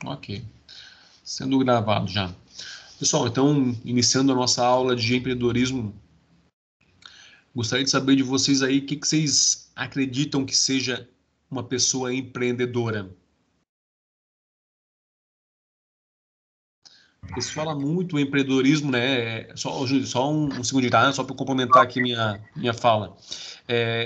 Ok. Sendo gravado já. Pessoal, então, iniciando a nossa aula de empreendedorismo, gostaria de saber de vocês aí o que vocês acreditam que seja uma pessoa empreendedora. Porque se fala muito em empreendedorismo, né? Só um segundinho, tá? Só para complementar aqui minha fala.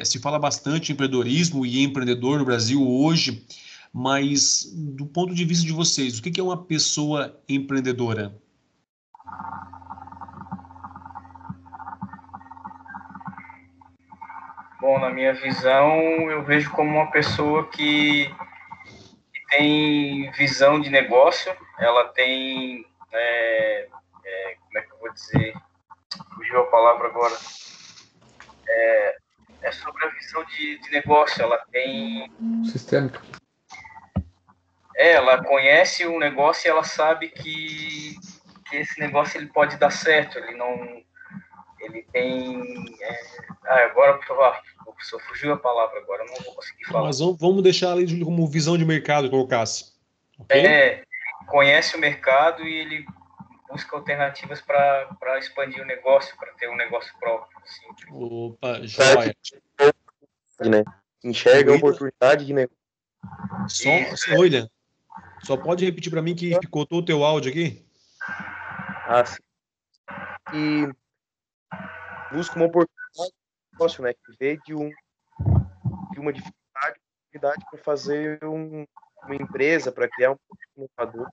Se fala bastante em empreendedorismo e empreendedor no Brasil hoje, mas do ponto de vista de vocês, o que é uma pessoa empreendedora? Bom, na minha visão, eu vejo como uma pessoa que tem visão de negócio, ela tem, como é que eu vou dizer? Fugiu a palavra agora. É sobre a visão de negócio, ela tem... Sistêmico. Ela conhece o negócio e ela sabe que esse negócio ele pode dar certo, ele não... Ele tem... agora, por favor, professor, fugiu a palavra agora, eu não vou conseguir falar. Mas vamos deixar ali como visão de mercado, colocasse. Okay? Conhece o mercado e ele busca alternativas para expandir o negócio, para ter um negócio próprio. Assim. Opa, joia. Né? Enxerga a oportunidade de negócio. William, só pode repetir para mim que ficou todo o teu áudio aqui? Sim. E busca uma oportunidade de negócio, né? Que vê de uma dificuldade para fazer uma empresa, para criar um computador.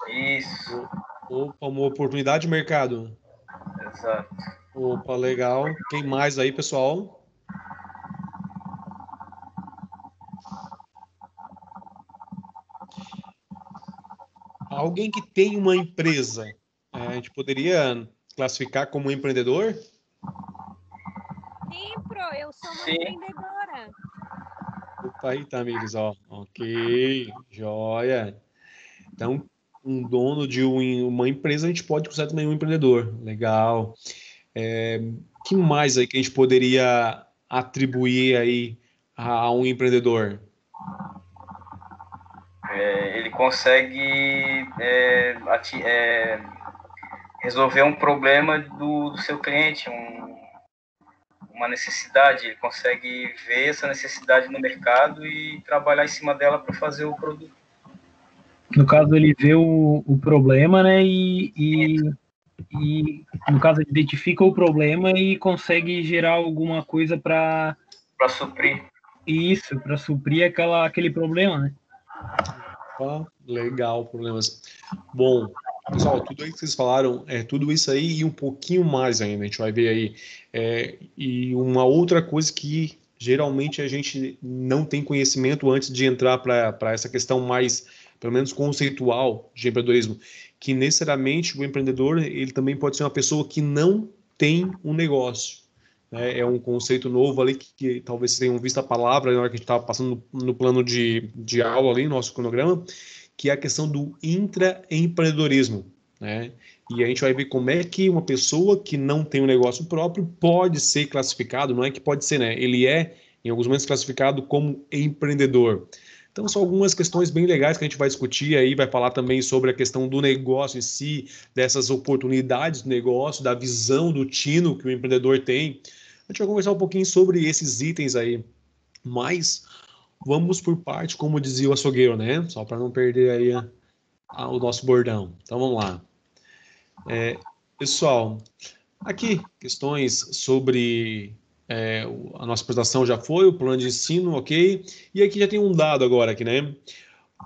Isso. Opa, uma oportunidade de mercado. Exato. Opa, legal. Quem mais aí, pessoal? Alguém que tem uma empresa, a gente poderia classificar como empreendedor? Sim, eu sou uma empreendedora. Opa, aí, Tamires, ó. Ok, joia. Então, um dono de uma empresa, a gente pode considerar também um empreendedor. Legal. Que mais aí que a gente poderia atribuir aí a um empreendedor? Ele consegue resolver um problema do seu cliente, uma necessidade. Ele consegue ver essa necessidade no mercado e trabalhar em cima dela para fazer o produto. No caso, ele vê o problema, né, e no caso, ele identifica o problema e consegue gerar alguma coisa para suprir. Isso, para suprir aquele problema, né? Legal, problemas. Bom, pessoal, tudo aí que vocês falaram, tudo isso aí e um pouquinho mais ainda, a gente vai ver aí. E uma outra coisa que geralmente a gente não tem conhecimento antes de entrar para essa questão mais, pelo menos conceitual de empreendedorismo, que necessariamente o empreendedor, ele também pode ser uma pessoa que não tem um negócio. É um conceito novo ali que talvez vocês tenham visto a palavra na hora que a gente estava passando no plano de aula ali, no nosso cronograma, que é a questão do intraempreendedorismo, né? E a gente vai ver como é que uma pessoa que não tem um negócio próprio pode ser classificado, não é que pode ser, né? Ele é, em alguns momentos, classificado como empreendedor. Então, são algumas questões bem legais que a gente vai discutir aí, vai falar também sobre a questão do negócio em si, dessas oportunidades do negócio, da visão do tino que o empreendedor tem. A gente vai conversar um pouquinho sobre esses itens aí, mas vamos por parte, como dizia o açougueiro, né? Só para não perder aí o nosso bordão. Então, vamos lá. Pessoal, aqui, questões sobre... a nossa apresentação já foi, o plano de ensino, ok? E aqui já tem um dado agora, aqui, né?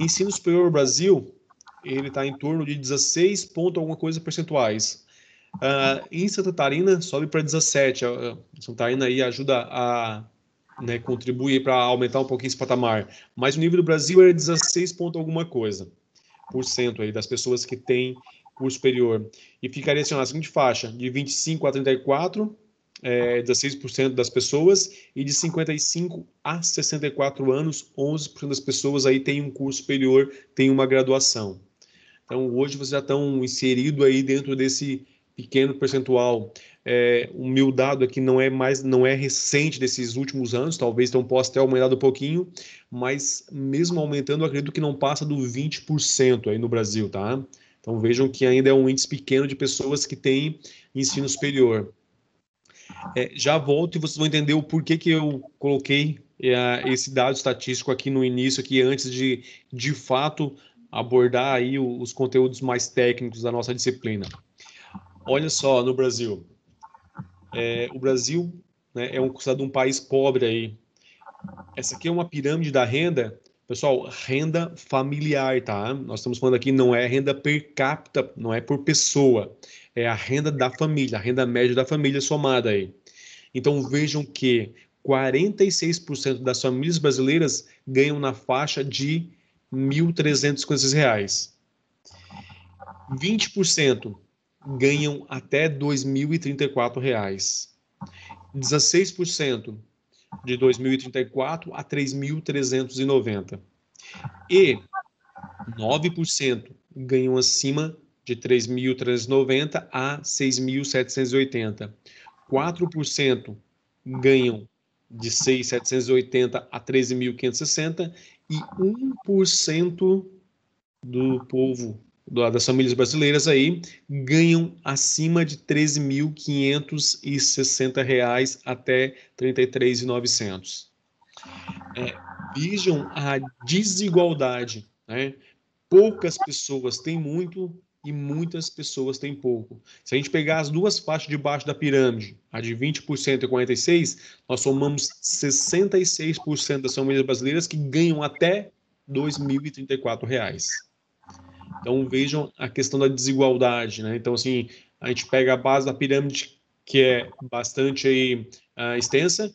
Ensino superior no Brasil, ele está em torno de 16 ponto alguma coisa percentuais. Em Santa Catarina, sobe para 17. Santa Catarina aí ajuda a contribuir para aumentar um pouquinho esse patamar. Mas o nível do Brasil é 16 ponto alguma coisa por cento aí das pessoas que têm curso superior. E ficaria assim, na seguinte faixa, de 25 a 34, 16% das pessoas, e de 55 a 64 anos, 11% das pessoas aí têm um curso superior, têm uma graduação. Então, hoje vocês já estão inseridos aí dentro desse pequeno percentual. O meu dado aqui não é recente desses últimos anos, talvez então possa ter aumentado um pouquinho, mas mesmo aumentando, eu acredito que não passa do 20% aí no Brasil, tá? Então vejam que ainda é um índice pequeno de pessoas que têm ensino superior. Já volto e vocês vão entender o porquê que eu coloquei esse dado estatístico aqui no início, aqui antes de fato, abordar aí os conteúdos mais técnicos da nossa disciplina. Olha só, no Brasil. O Brasil, né, é considerado um país pobre aí. Essa aqui é uma pirâmide da renda, pessoal, renda familiar, tá? Nós estamos falando aqui, não é renda per capita, não é por pessoa, é a renda da família, a renda média da família somada aí. Então vejam que 46% das famílias brasileiras ganham na faixa de R$ 1.356. 20% ganham até R$ 2.034. 16% de 2.034 a 3.390. E 9% ganham acima de 3.390 a 6.780. 4% ganham de 6.780 a 13.560 e 1% do povo das famílias brasileiras aí ganham acima de R$ 13.560 até R$ 33.900. Vejam a desigualdade, né? Poucas pessoas têm muito e muitas pessoas têm pouco. Se a gente pegar as duas faixas de baixo da pirâmide, a de 20% e 46%, nós somamos 66% das famílias brasileiras que ganham até R$ 2.034. Então vejam a questão da desigualdade, né? Então assim, a gente pega a base da pirâmide, que é bastante aí, extensa,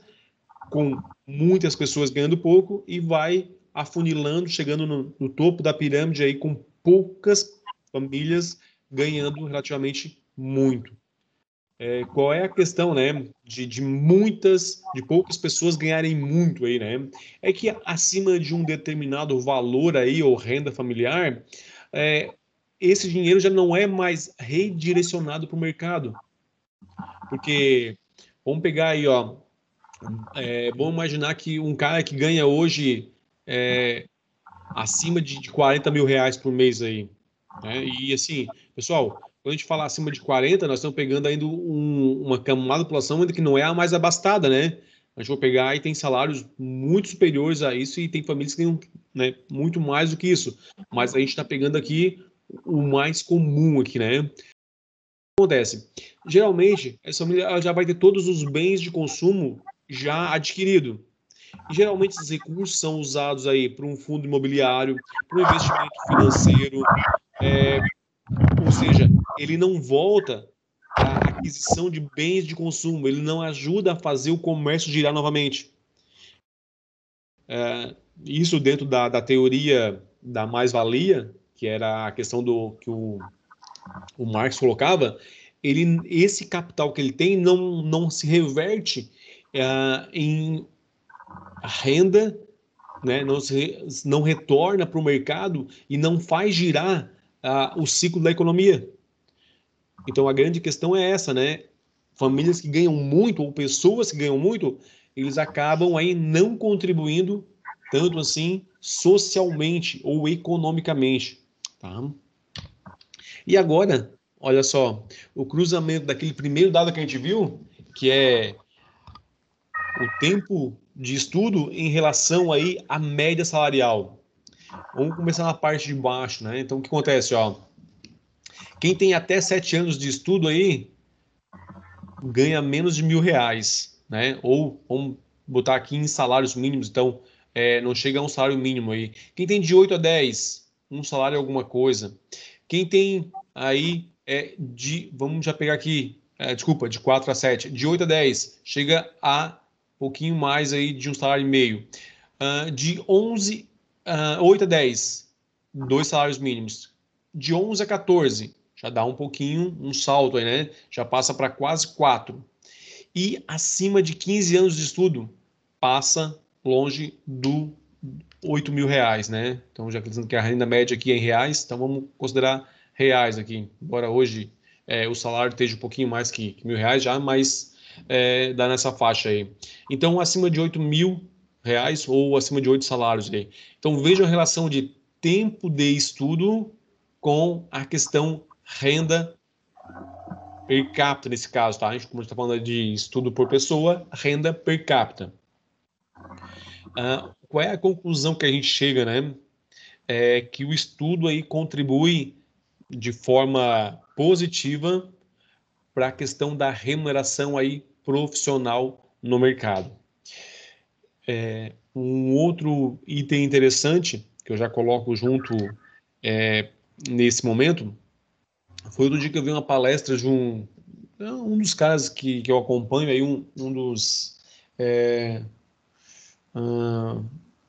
com muitas pessoas ganhando pouco, e vai afunilando, chegando no topo da pirâmide aí com poucas famílias ganhando relativamente muito. Qual é a questão, né, de poucas pessoas ganharem muito aí, né? É que acima de um determinado valor aí, ou renda familiar, esse dinheiro já não é mais redirecionado para o mercado. Porque, vamos pegar aí, ó, vamos imaginar que um cara que ganha hoje acima de 40 mil reais por mês aí, né? E assim, pessoal, quando a gente fala acima de 40, nós estamos pegando ainda uma camada da população ainda que não é a mais abastada, né? A gente vai pegar e tem salários muito superiores a isso, e tem famílias que ganham, né, muito mais do que isso. Mas a gente está pegando aqui o mais comum aqui, né? O que acontece? Geralmente, essa família ela já vai ter todos os bens de consumo já adquirido. E geralmente esses recursos são usados aí para um fundo imobiliário, para um investimento financeiro, ou seja, ele não volta para a aquisição de bens de consumo, ele não ajuda a fazer o comércio girar novamente. Isso dentro da teoria da mais-valia, que era a questão que o Marx colocava, esse capital que ele tem não se reverte em renda, né, não retorna para o mercado e não faz girar o ciclo da economia. Então a grande questão é essa, né? Famílias que ganham muito, ou pessoas que ganham muito, eles acabam aí não contribuindo tanto assim socialmente ou economicamente, tá? E agora, olha só, o cruzamento daquele primeiro dado que a gente viu, que é o tempo de estudo em relação aí à média salarial. Vamos começar na parte de baixo, né? Então, o que acontece, ó? Quem tem até 7 anos de estudo aí ganha menos de R$ 1.000, né? Ou vamos botar aqui em salários mínimos, então não chega a um salário mínimo aí. Quem tem de 8 a 10, um salário alguma coisa. Quem tem aí vamos já pegar aqui, desculpa, de 4 a 7, de 8 a 10, chega a pouquinho mais aí de um salário e meio. De 8 a 10, 2 salários mínimos. De 11 a 14, já dá um pouquinho, um salto aí, né? Já passa para quase 4. E acima de 15 anos de estudo, passa longe do R$ 8.000, né? Então, já que dizendo que a renda média aqui é em reais, então vamos considerar reais aqui. Embora hoje o salário esteja um pouquinho mais que R$ 1.000 já, mas dá nessa faixa aí. Então, acima de R$ 8.000 ou acima de 8 salários aí. Então, veja a relação de tempo de estudo com a questão renda per capita, nesse caso, tá? Como a gente está falando de estudo por pessoa, renda per capita. Qual é a conclusão que a gente chega, né? É que o estudo aí contribui de forma positiva para a questão da remuneração aí profissional no mercado. Um outro item interessante que eu já coloco junto nesse momento foi do dia que eu vi uma palestra de um dos caras que eu acompanho aí, um dos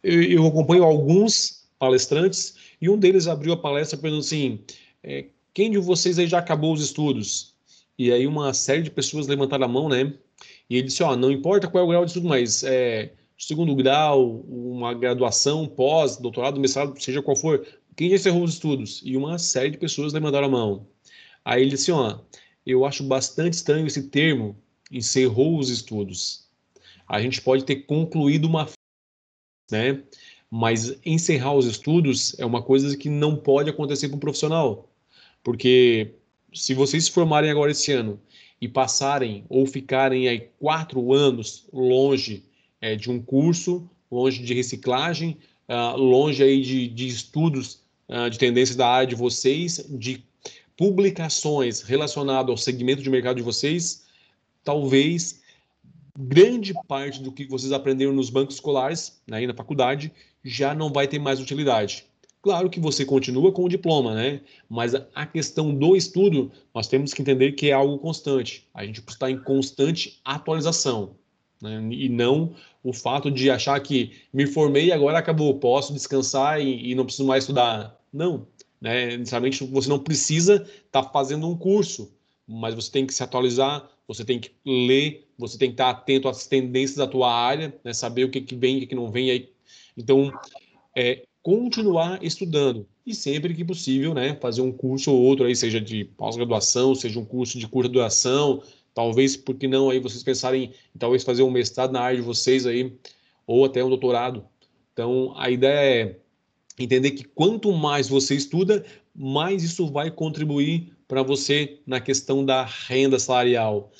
eu acompanho alguns palestrantes e um deles abriu a palestra perguntando assim, quem de vocês aí já acabou os estudos? E aí uma série de pessoas levantaram a mão, né? E ele disse, não importa qual é o grau de estudo, mas segundo grau, uma graduação, pós, doutorado, mestrado, seja qual for, quem já encerrou os estudos? E uma série de pessoas levantaram a mão. Aí ele disse, eu acho bastante estranho esse termo, encerrou os estudos. A gente pode ter concluído uma, né? Mas encerrar os estudos é uma coisa que não pode acontecer com um profissional. Porque se vocês se formarem agora esse ano e passarem ou ficarem aí 4 anos longe de um curso, longe de reciclagem, longe aí de estudos de tendências da área de vocês, de publicações relacionadas ao segmento de mercado de vocês, talvez grande parte do que vocês aprenderam nos bancos escolares, né, e na faculdade, já não vai ter mais utilidade. Claro que você continua com o diploma, né? Mas a questão do estudo, nós temos que entender que é algo constante. A gente está em constante atualização, né? E não o fato de achar que me formei e agora acabou, posso descansar e não preciso mais estudar. Não, né? Necessariamente você não precisa estar fazendo um curso, mas você tem que se atualizar, você tem que ler, você tem que estar atento às tendências da tua área, né? Saber o que vem, o que não vem aí. Então, continuar estudando e sempre que possível, né, fazer um curso ou outro aí, seja de pós-graduação, seja um curso de curta duração, talvez, por que não aí vocês pensarem em talvez fazer um mestrado na área de vocês aí, ou até um doutorado. Então, a ideia é entender que quanto mais você estuda, mais isso vai contribuir para você na questão da renda salarial.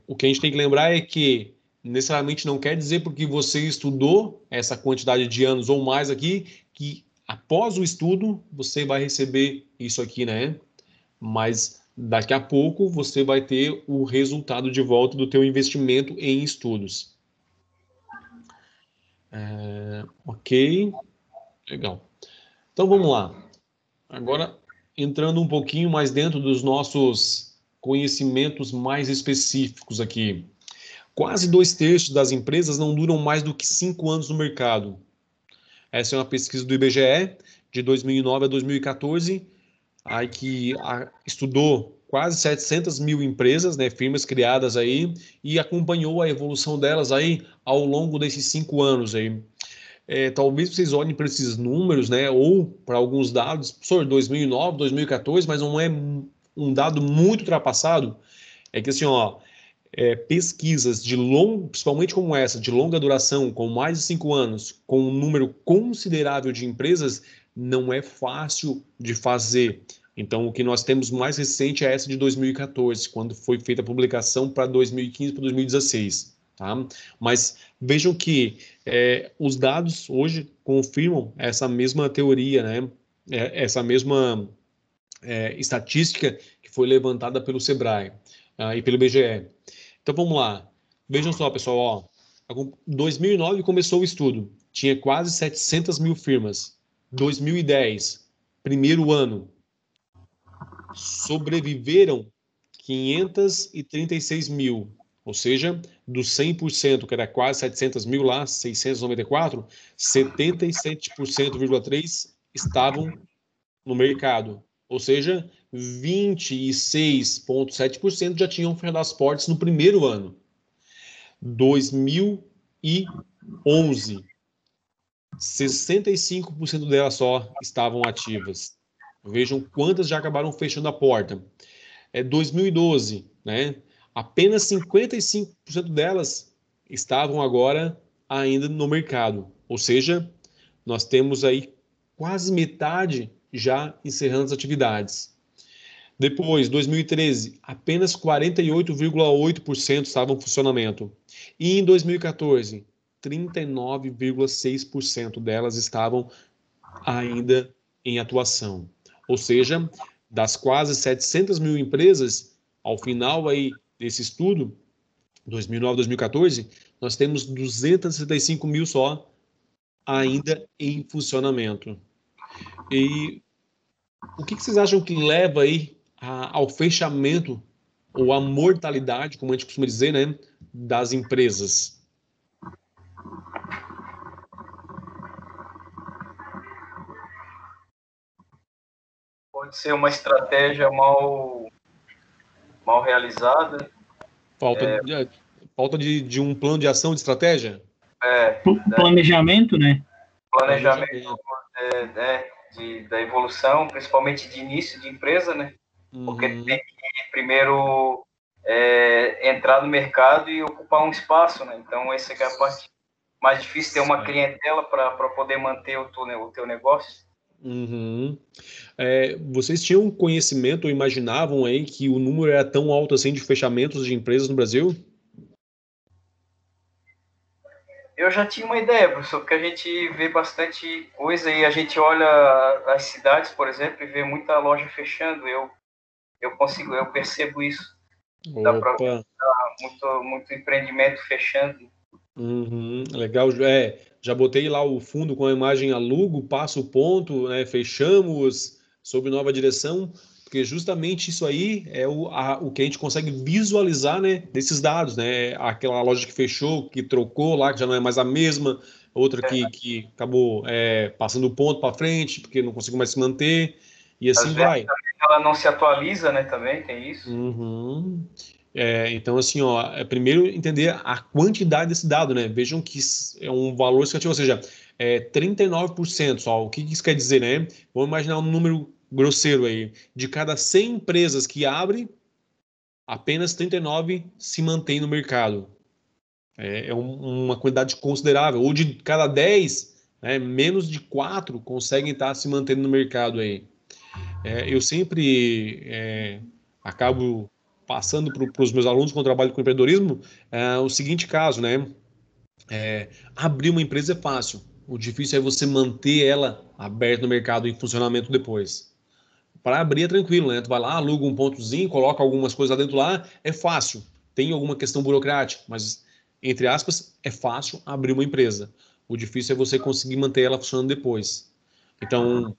O que a gente tem que lembrar é que necessariamente não quer dizer porque você estudou essa quantidade de anos ou mais aqui, que após o estudo você vai receber isso aqui, né? Mas daqui a pouco você vai ter o resultado de volta do teu investimento em estudos. Ok, legal. Então vamos lá. Agora, entrando um pouquinho mais dentro dos nossos conhecimentos mais específicos aqui. Quase 2/3 das empresas não duram mais do que 5 anos no mercado. Essa é uma pesquisa do IBGE, de 2009 a 2014, aí que estudou quase 700 mil empresas, né, firmas criadas aí, e acompanhou a evolução delas aí ao longo desses 5 anos aí. Talvez vocês olhem para esses números, né, ou para alguns dados, professor, 2009, 2014, mas não é um dado muito ultrapassado. É que assim, pesquisas de principalmente como essa, de longa duração, com mais de 5 anos, com um número considerável de empresas, não é fácil de fazer. Então, o que nós temos mais recente é essa de 2014, quando foi feita a publicação para 2015 para 2016. Tá? Mas vejam que os dados hoje confirmam essa mesma teoria, né? Essa mesma estatística que foi levantada pelo Sebrae e pelo IBGE. Então vamos lá. Vejam só, pessoal. 2009 começou o estudo. Tinha quase 700 mil firmas. 2010, primeiro ano, sobreviveram 536 mil. Ou seja, dos 100%, que era quase 700 mil lá, 694, 77,3% estavam no mercado. Ou seja, 26,7% já tinham fechado as portas no primeiro ano. 2011, 65% delas só estavam ativas. Vejam quantas já acabaram fechando a porta. 2012, né? Apenas 55% delas estavam agora ainda no mercado. Ou seja, nós temos aí quase metade já encerrando as atividades. Depois, 2013, apenas 48,8% estavam em funcionamento. E em 2014, 39,6% delas estavam ainda em atuação. Ou seja, das quase 700 mil empresas, ao final aí desse estudo, 2009, 2014, nós temos 265 mil só ainda em funcionamento. E o que vocês acham que leva aí ao fechamento ou à mortalidade, como a gente costuma dizer, né, das empresas? Pode ser uma estratégia mal realizada. Falta de um plano de ação, de estratégia? Planejamento, né? Planejamento da evolução, principalmente de início de empresa, né? Porque tem que primeiro entrar no mercado e ocupar um espaço, né? Então, essa é a parte mais difícil, ter uma clientela para poder manter o teu negócio. Vocês tinham conhecimento ou imaginavam aí que o número era tão alto assim de fechamentos de empresas no Brasil? Eu já tinha uma ideia, professor, porque a gente vê bastante coisa e a gente olha as cidades, por exemplo, e vê muita loja fechando. Eu percebo isso. Dá para muito empreendimento fechando. Legal. Já botei lá o fundo com a imagem alugo, passo o ponto, né, fechamos sob nova direção, porque justamente isso aí é o que a gente consegue visualizar, né, desses dados, né? Aquela loja que fechou, que trocou lá, que já não é mais a mesma, outra que acabou passando o ponto para frente, porque não conseguiu mais se manter, e assim vai. Ela não se atualiza, né, também, tem isso. Então, assim, primeiro entender a quantidade desse dado, né? Vejam que é um valor significativo, ou seja, 39%, só. O que isso quer dizer, né? Vamos imaginar um número grosseiro aí. De cada 100 empresas que abrem, apenas 39 se mantém no mercado. Uma quantidade considerável. Ou de cada 10, né, menos de 4 conseguem estar se mantendo no mercado aí. Eu sempre acabo passando para os meus alunos, quando eu trabalho com empreendedorismo, o seguinte caso, né? Abrir uma empresa é fácil. O difícil é você manter ela aberta no mercado em funcionamento depois. Para abrir é tranquilo, né? Tu vai lá, aluga um pontozinho, coloca algumas coisas lá dentro lá, é fácil. Tem alguma questão burocrática, mas, entre aspas, é fácil abrir uma empresa. O difícil é você conseguir manter ela funcionando depois. Então,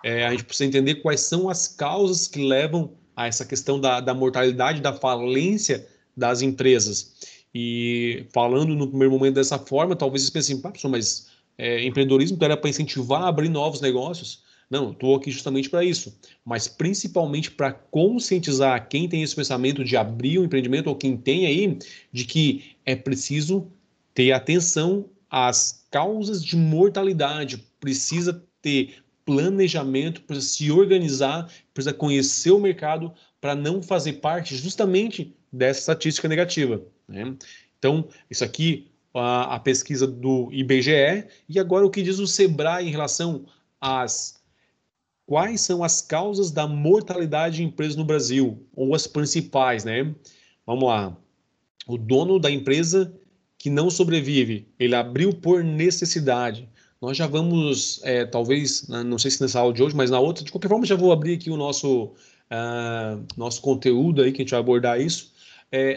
a gente precisa entender quais são as causas que levam a essa questão da mortalidade, da falência das empresas. E falando no primeiro momento dessa forma, talvez você pense assim, professor, mas empreendedorismo era para incentivar a abrir novos negócios? Não, estou aqui justamente para isso, mas principalmente para conscientizar quem tem esse pensamento de abrir um empreendimento ou quem tem aí, de que é preciso ter atenção às causas de mortalidade, precisa ter planejamento, precisa se organizar, precisa conhecer o mercado para não fazer parte justamente dessa estatística negativa, né? Então, isso aqui, a pesquisa do IBGE, e agora o que diz o Sebrae em relação às quais são as causas da mortalidade de empresas no Brasil, ou as principais, né? Vamos lá. O dono da empresa que não sobrevive, ele abriu por necessidade. Nós já vamos, talvez, não sei se nessa aula de hoje, mas na outra, de qualquer forma, já vou abrir aqui o nosso conteúdo aí, que a gente vai abordar isso.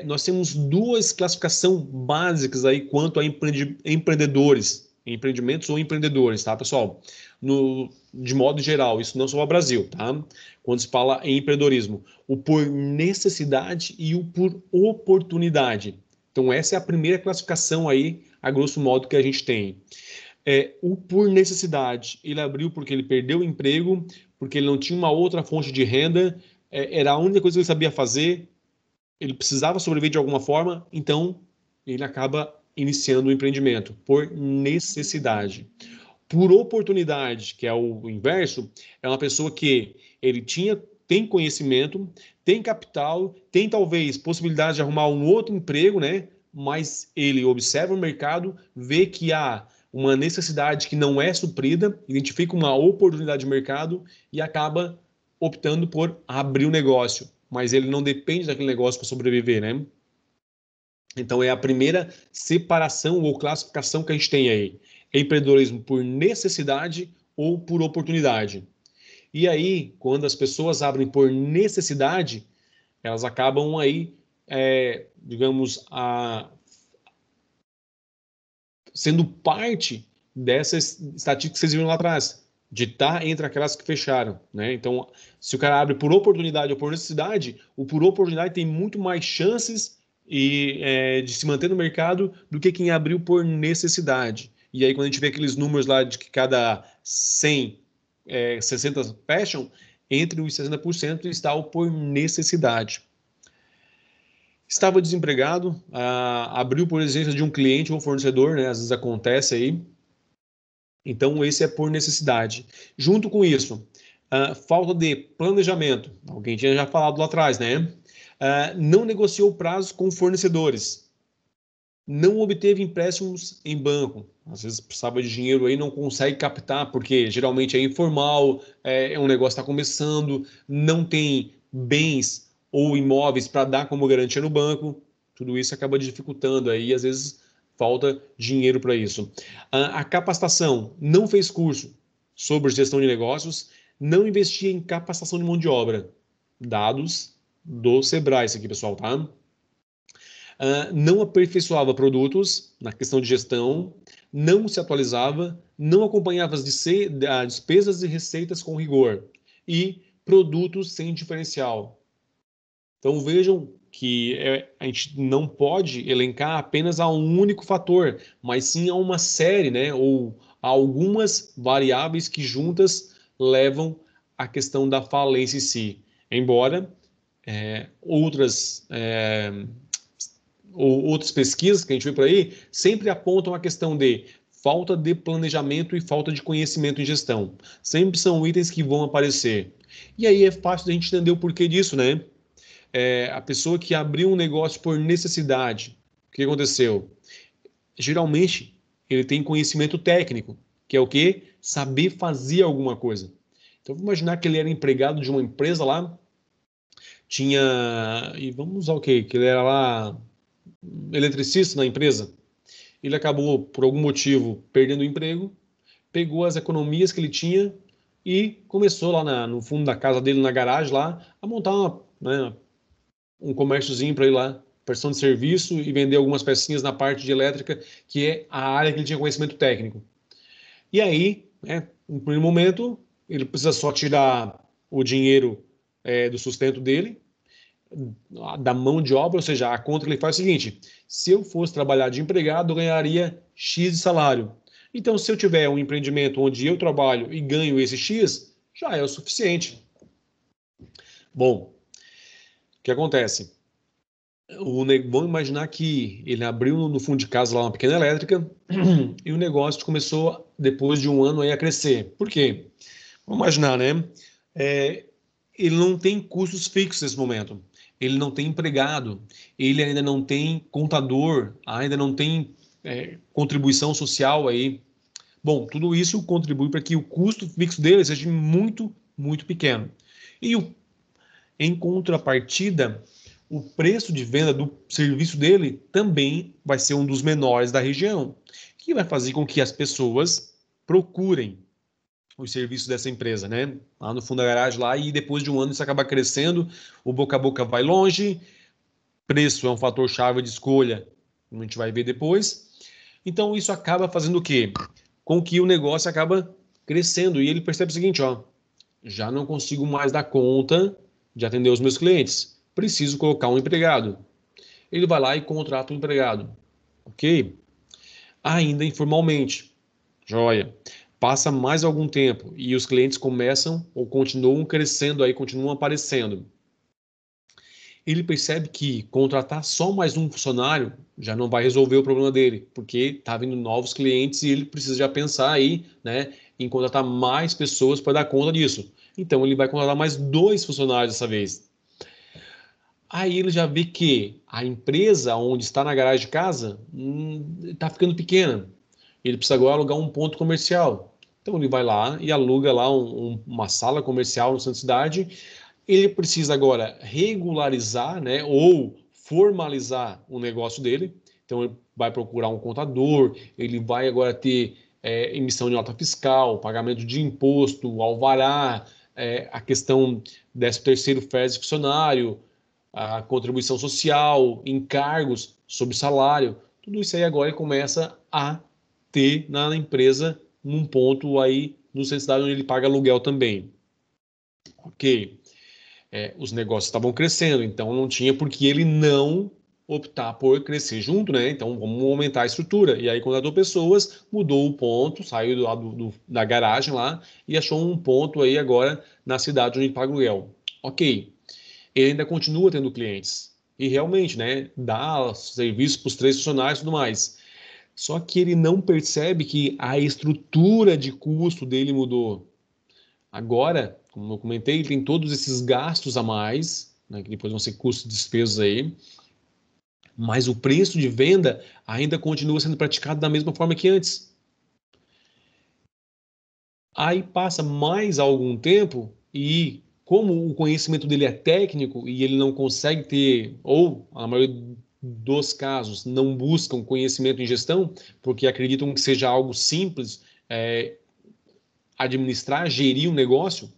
Nós temos duas classificações básicas aí quanto a empreendedores, empreendimentos ou empreendedores, tá, pessoal? De modo geral, isso não só o Brasil, tá? Quando se fala em empreendedorismo, o por necessidade e o por oportunidade. Então, essa é a primeira classificação aí, a grosso modo, que a gente tem. O por necessidade, ele abriu porque ele perdeu o emprego, porque ele não tinha uma outra fonte de renda, era a única coisa que ele sabia fazer, ele precisava sobreviver de alguma forma, então ele acaba iniciando o empreendimento por necessidade. Por oportunidade, que é o inverso, é uma pessoa que ele tinha tem conhecimento, tem capital, tem talvez possibilidade de arrumar um outro emprego, né? Mas ele observa o mercado, vê que há uma necessidade que não é suprida, identifica uma oportunidade de mercado e acaba optando por abrir um negócio. Mas ele não depende daquele negócio para sobreviver, né? Então é a primeira separação ou classificação que a gente tem aí. Empreendedorismo por necessidade ou por oportunidade. E aí, quando as pessoas abrem por necessidade, elas acabam aí, digamos, sendo parte dessas estatísticas que vocês viram lá atrás, de estar entre aquelas que fecharam, né? Então, se o cara abre por oportunidade ou por necessidade, o por oportunidade tem muito mais chances de se manter no mercado do que quem abriu por necessidade. E aí, quando a gente vê aqueles números lá de que cada 100, 60 fecham, entre os 60% está o por necessidade. Estava desempregado, abriu por exigência de um cliente ou fornecedor, né? Às vezes acontece aí. Então, esse é por necessidade. Junto com isso, falta de planejamento. Alguém tinha já falado lá atrás, né? Não negociou prazos com fornecedores. Não obteve empréstimos em banco. Às vezes precisava de dinheiro aí, não consegue captar, porque geralmente é informal, um negócio que está começando, não tem bens ou imóveis para dar como garantia no banco. Tudo isso acaba dificultando aí, às vezes falta dinheiro para isso. A capacitação, não fez curso sobre gestão de negócios, não investia em capacitação de mão de obra. Dados do Sebrae, isso aqui, pessoal, tá? Não aperfeiçoava produtos na questão de gestão, não se atualizava, não acompanhava as despesas e receitas com rigor e produtos sem diferencial. Então vejam que a gente não pode elencar apenas a um único fator, mas sim a uma série, né, ou a algumas variáveis que juntas levam à questão da falência em si. Embora outras pesquisas que a gente vê por aí sempre apontam a questão de falta de planejamento e falta de conhecimento em gestão. Sempre são itens que vão aparecer. E aí é fácil da gente entender o porquê disso, né? A pessoa que abriu um negócio por necessidade, o que aconteceu? Geralmente, ele tem conhecimento técnico, que é o quê? Saber fazer alguma coisa. Então, vamos imaginar que ele era empregado de uma empresa lá, e vamos usar o quê? Que ele era lá eletricista na empresa. Ele acabou, por algum motivo, perdendo o emprego, pegou as economias que ele tinha e começou lá no fundo da casa dele, na garagem lá, a montar um comérciozinho para ir lá, prestação de serviço e vender algumas pecinhas na parte de elétrica, que é a área que ele tinha conhecimento técnico. E aí, no primeiro momento, ele precisa só tirar o dinheiro do sustento dele, da mão de obra, ou seja, a conta que ele faz é o seguinte: se eu fosse trabalhar de empregado, eu ganharia X de salário. Então, se eu tiver um empreendimento onde eu trabalho e ganho esse X, já é o suficiente. Bom, o que acontece? Vamos imaginar que ele abriu no fundo de casa lá uma pequena elétrica e o negócio começou, depois de um ano, aí a crescer. Por quê? Vamos imaginar, né? Ele não tem custos fixos nesse momento. Ele não tem empregado. Ele ainda não tem contador. Ainda não tem contribuição social aí. Bom, tudo isso contribui para que o custo fixo dele seja muito, muito pequeno. E em contrapartida, o preço de venda do serviço dele também vai ser um dos menores da região, que vai fazer com que as pessoas procurem os serviços dessa empresa, né? Lá no fundo da garagem lá, e depois de um ano isso acaba crescendo, o boca a boca vai longe, preço é um fator chave de escolha, como a gente vai ver depois. Então isso acaba fazendo o quê? Com que o negócio acaba crescendo e ele percebe o seguinte, já não consigo mais dar conta de atender os meus clientes, preciso colocar um empregado. Ele vai lá e contrata um empregado, ok? Ainda informalmente, joia. Passa mais algum tempo e os clientes começam ou continuam crescendo aí, continuam aparecendo. Ele percebe que contratar só mais um funcionário já não vai resolver o problema dele, porque está vindo novos clientes e ele precisa já pensar aí, né, em contratar mais pessoas para dar conta disso. Então ele vai contratar mais 2 funcionários dessa vez. Aí ele já vê que a empresa onde está na garagem de casa está ficando pequena. Ele precisa agora alugar um ponto comercial. Então ele vai lá e aluga lá uma sala comercial no centro da cidade. Ele precisa agora regularizar, né, ou formalizar o negócio dele. Então ele vai procurar um contador, ele vai agora ter emissão de nota fiscal, pagamento de imposto, alvará, a questão 13º, férias de funcionário, a contribuição social, encargos sobre salário. Tudo isso aí agora ele começa a ter na empresa num ponto aí no centro da cidade onde ele paga aluguel também. Ok. Os negócios estavam crescendo, então não tinha por que ele não optar por crescer junto, né? Então vamos aumentar a estrutura. E aí contratou pessoas, mudou o ponto, saiu da garagem lá e achou um ponto aí agora na cidade onde ele paga aluguel. Ok. Ele ainda continua tendo clientes. E realmente, né? Dá serviço para os 3 funcionários e tudo mais. Só que ele não percebe que a estrutura de custo dele mudou. Agora, como eu comentei, ele tem todos esses gastos a mais, né, que depois vão ser custos e despesas aí, mas o preço de venda ainda continua sendo praticado da mesma forma que antes. Aí passa mais algum tempo e, como o conhecimento dele é técnico e ele não consegue ter, ou a maioria dos casos, não buscam conhecimento em gestão, porque acreditam que seja algo simples, administrar, gerir um negócio,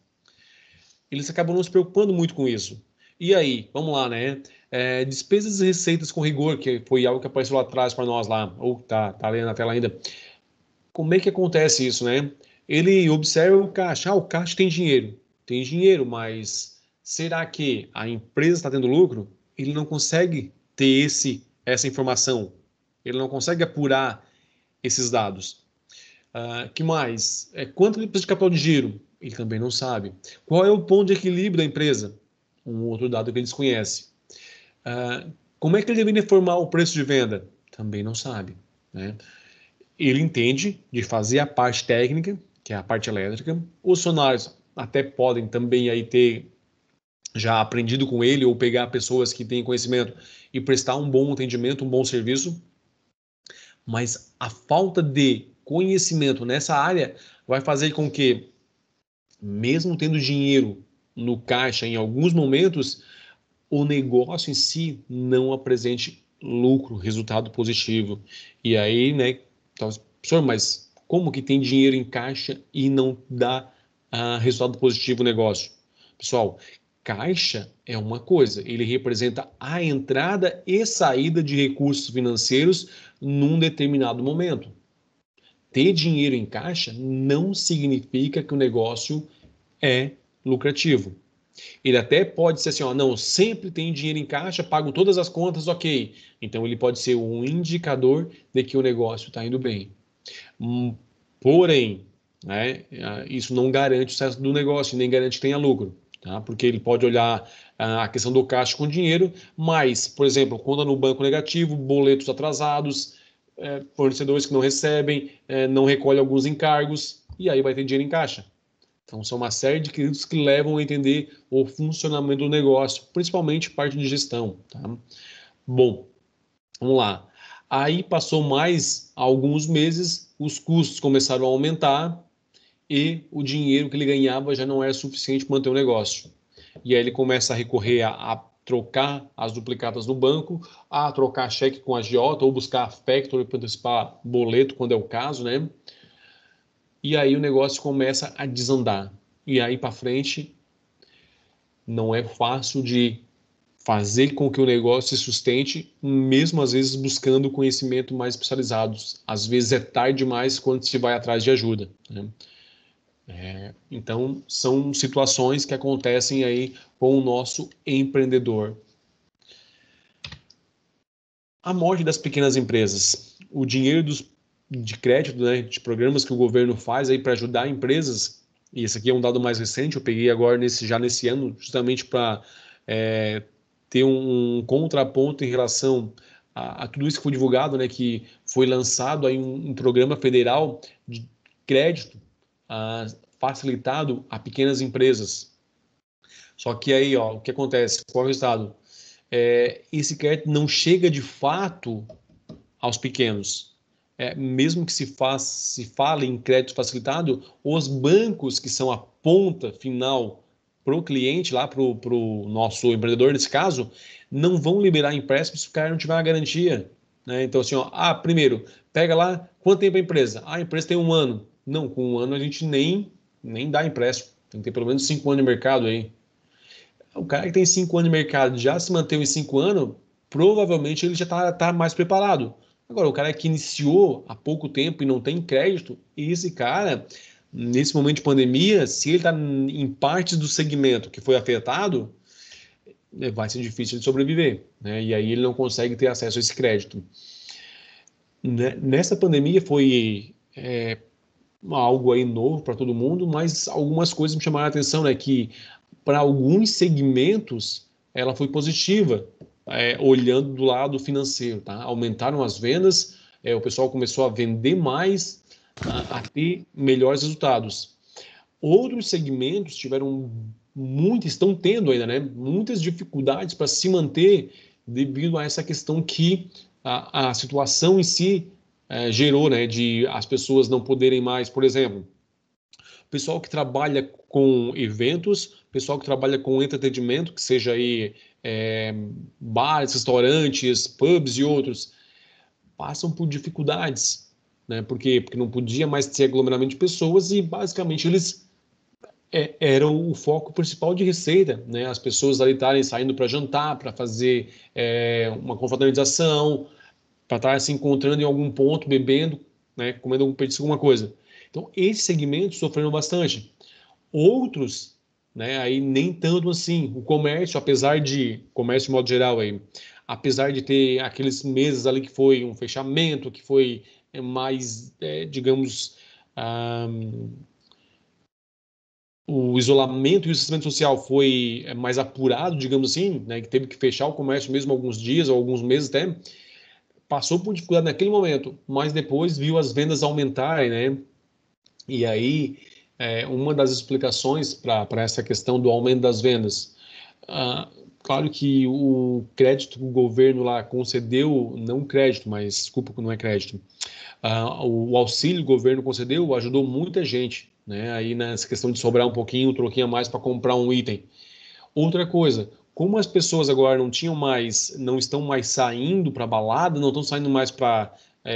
eles acabam não se preocupando muito com isso. E aí, vamos lá, né? Despesas e receitas com rigor, que foi algo que apareceu lá atrás para nós lá, ou tá ali na tela ainda. Como é que acontece isso, né? Ele observa o caixa. O caixa tem dinheiro. Tem dinheiro, mas será que a empresa está tendo lucro? Ele não consegue ter essa informação. Ele não consegue apurar esses dados. Que mais? Quanto ele precisa de capital de giro? Ele também não sabe. Qual é o ponto de equilíbrio da empresa? Um outro dado que ele desconhece. Como é que ele deveria informar o preço de venda? Também não sabe, né? Ele entende de fazer a parte técnica, que é a parte elétrica. Os funcionários até podem também aí ter já aprendido com ele ou pegar pessoas que têm conhecimento e prestar um bom atendimento, um bom serviço. Mas a falta de conhecimento nessa área vai fazer com que, mesmo tendo dinheiro no caixa em alguns momentos, o negócio em si não apresente lucro, resultado positivo. E aí, né, professor, mas como que tem dinheiro em caixa e não dá resultado positivo no negócio? Pessoal, caixa é uma coisa, ele representa a entrada e saída de recursos financeiros num determinado momento. Ter dinheiro em caixa não significa que o negócio é lucrativo. Ele até pode ser assim, ó, não, sempre tem dinheiro em caixa, pago todas as contas, ok. Então ele pode ser um indicador de que o negócio está indo bem. Porém, né, isso não garante o sucesso do negócio, nem garante que tenha lucro. Tá? Porque ele pode olhar a questão do caixa com dinheiro, mas, por exemplo, conta no banco negativo, boletos atrasados, fornecedores que não recebem, não recolhem alguns encargos, e aí vai ter dinheiro em caixa. Então, são uma série de quesitos que levam a entender o funcionamento do negócio, principalmente parte de gestão. Tá? Bom, vamos lá. Aí passou mais alguns meses, os custos começaram a aumentar e o dinheiro que ele ganhava já não era suficiente para manter o negócio. E aí ele começa a recorrer a trocar as duplicatas no banco, a trocar cheque com agiota ou buscar factory para antecipar boleto, quando é o caso, né? E aí o negócio começa a desandar. E aí para frente não é fácil de fazer com que o negócio se sustente, mesmo às vezes buscando conhecimento mais especializados. Às vezes é tarde demais quando se vai atrás de ajuda, né? Então são situações que acontecem aí com o nosso empreendedor. A morte das pequenas empresas. O dinheiro de crédito, né, de programas que o governo faz aí para ajudar empresas, e esse aqui é um dado mais recente, eu peguei agora já nesse ano, justamente para ter um contraponto em relação a tudo isso que foi divulgado, né, que foi lançado aí um programa federal de crédito facilitado a pequenas empresas. Só que aí, ó, o que acontece? Qual é o resultado? Esse crédito não chega de fato aos pequenos. Mesmo que se fale em crédito facilitado, os bancos que são a ponta final para o cliente, lá para o nosso empreendedor, nesse caso, não vão liberar empréstimo se o cara não tiver uma garantia. Né? Então, assim, ó, primeiro, pega lá, quanto tempo a empresa? A empresa tem 1 ano. Não, com 1 ano a gente nem dá empréstimo. Tem que ter pelo menos 5 anos de mercado aí. O cara que tem 5 anos de mercado já se manteve em 5 anos, provavelmente ele já tá mais preparado. Agora, o cara que iniciou há pouco tempo e não tem crédito, esse cara, nesse momento de pandemia, se ele está em partes do segmento que foi afetado, vai ser difícil de sobreviver, né? E aí ele não consegue ter acesso a esse crédito. Nessa pandemia foi algo aí novo para todo mundo, mas algumas coisas me chamaram a atenção, né? Que para alguns segmentos ela foi positiva, olhando do lado financeiro, tá? Aumentaram as vendas, o pessoal começou a vender mais, a ter melhores resultados. Outros segmentos estão tendo ainda, né? Muitas dificuldades para se manter devido a essa questão que a situação em si gerou, né? De as pessoas não poderem mais, por exemplo, pessoal que trabalha com eventos, pessoal que trabalha com entretenimento, que seja aí bares, restaurantes, pubs e outros, passam por dificuldades, né? Por quê? Porque não podia mais ter aglomeramento de pessoas e basicamente eles eram o foco principal de receita, né? As pessoas ali estarem saindo para jantar, para fazer uma confraternização, para estar se encontrando em algum ponto, bebendo, né? Comendo algum petisco, alguma coisa. Então, esses segmentos sofreram bastante. Outros, né, aí nem tanto assim. O comércio, comércio de modo geral aí, apesar de ter aqueles meses ali que foi um fechamento, que foi mais, digamos, o isolamento e o distanciamento social foi mais apurado, digamos assim, né, que teve que fechar o comércio mesmo alguns dias ou alguns meses até, passou por dificuldade naquele momento, mas depois viu as vendas aumentarem, né? E aí, uma das explicações para essa questão do aumento das vendas, claro que o crédito que o governo lá concedeu, não crédito, mas desculpa que não é crédito, o auxílio que o governo concedeu ajudou muita gente, né? Aí nessa questão de sobrar um pouquinho, um troquinho a mais para comprar um item. Outra coisa, como as pessoas agora não estão mais saindo para balada, não estão saindo mais para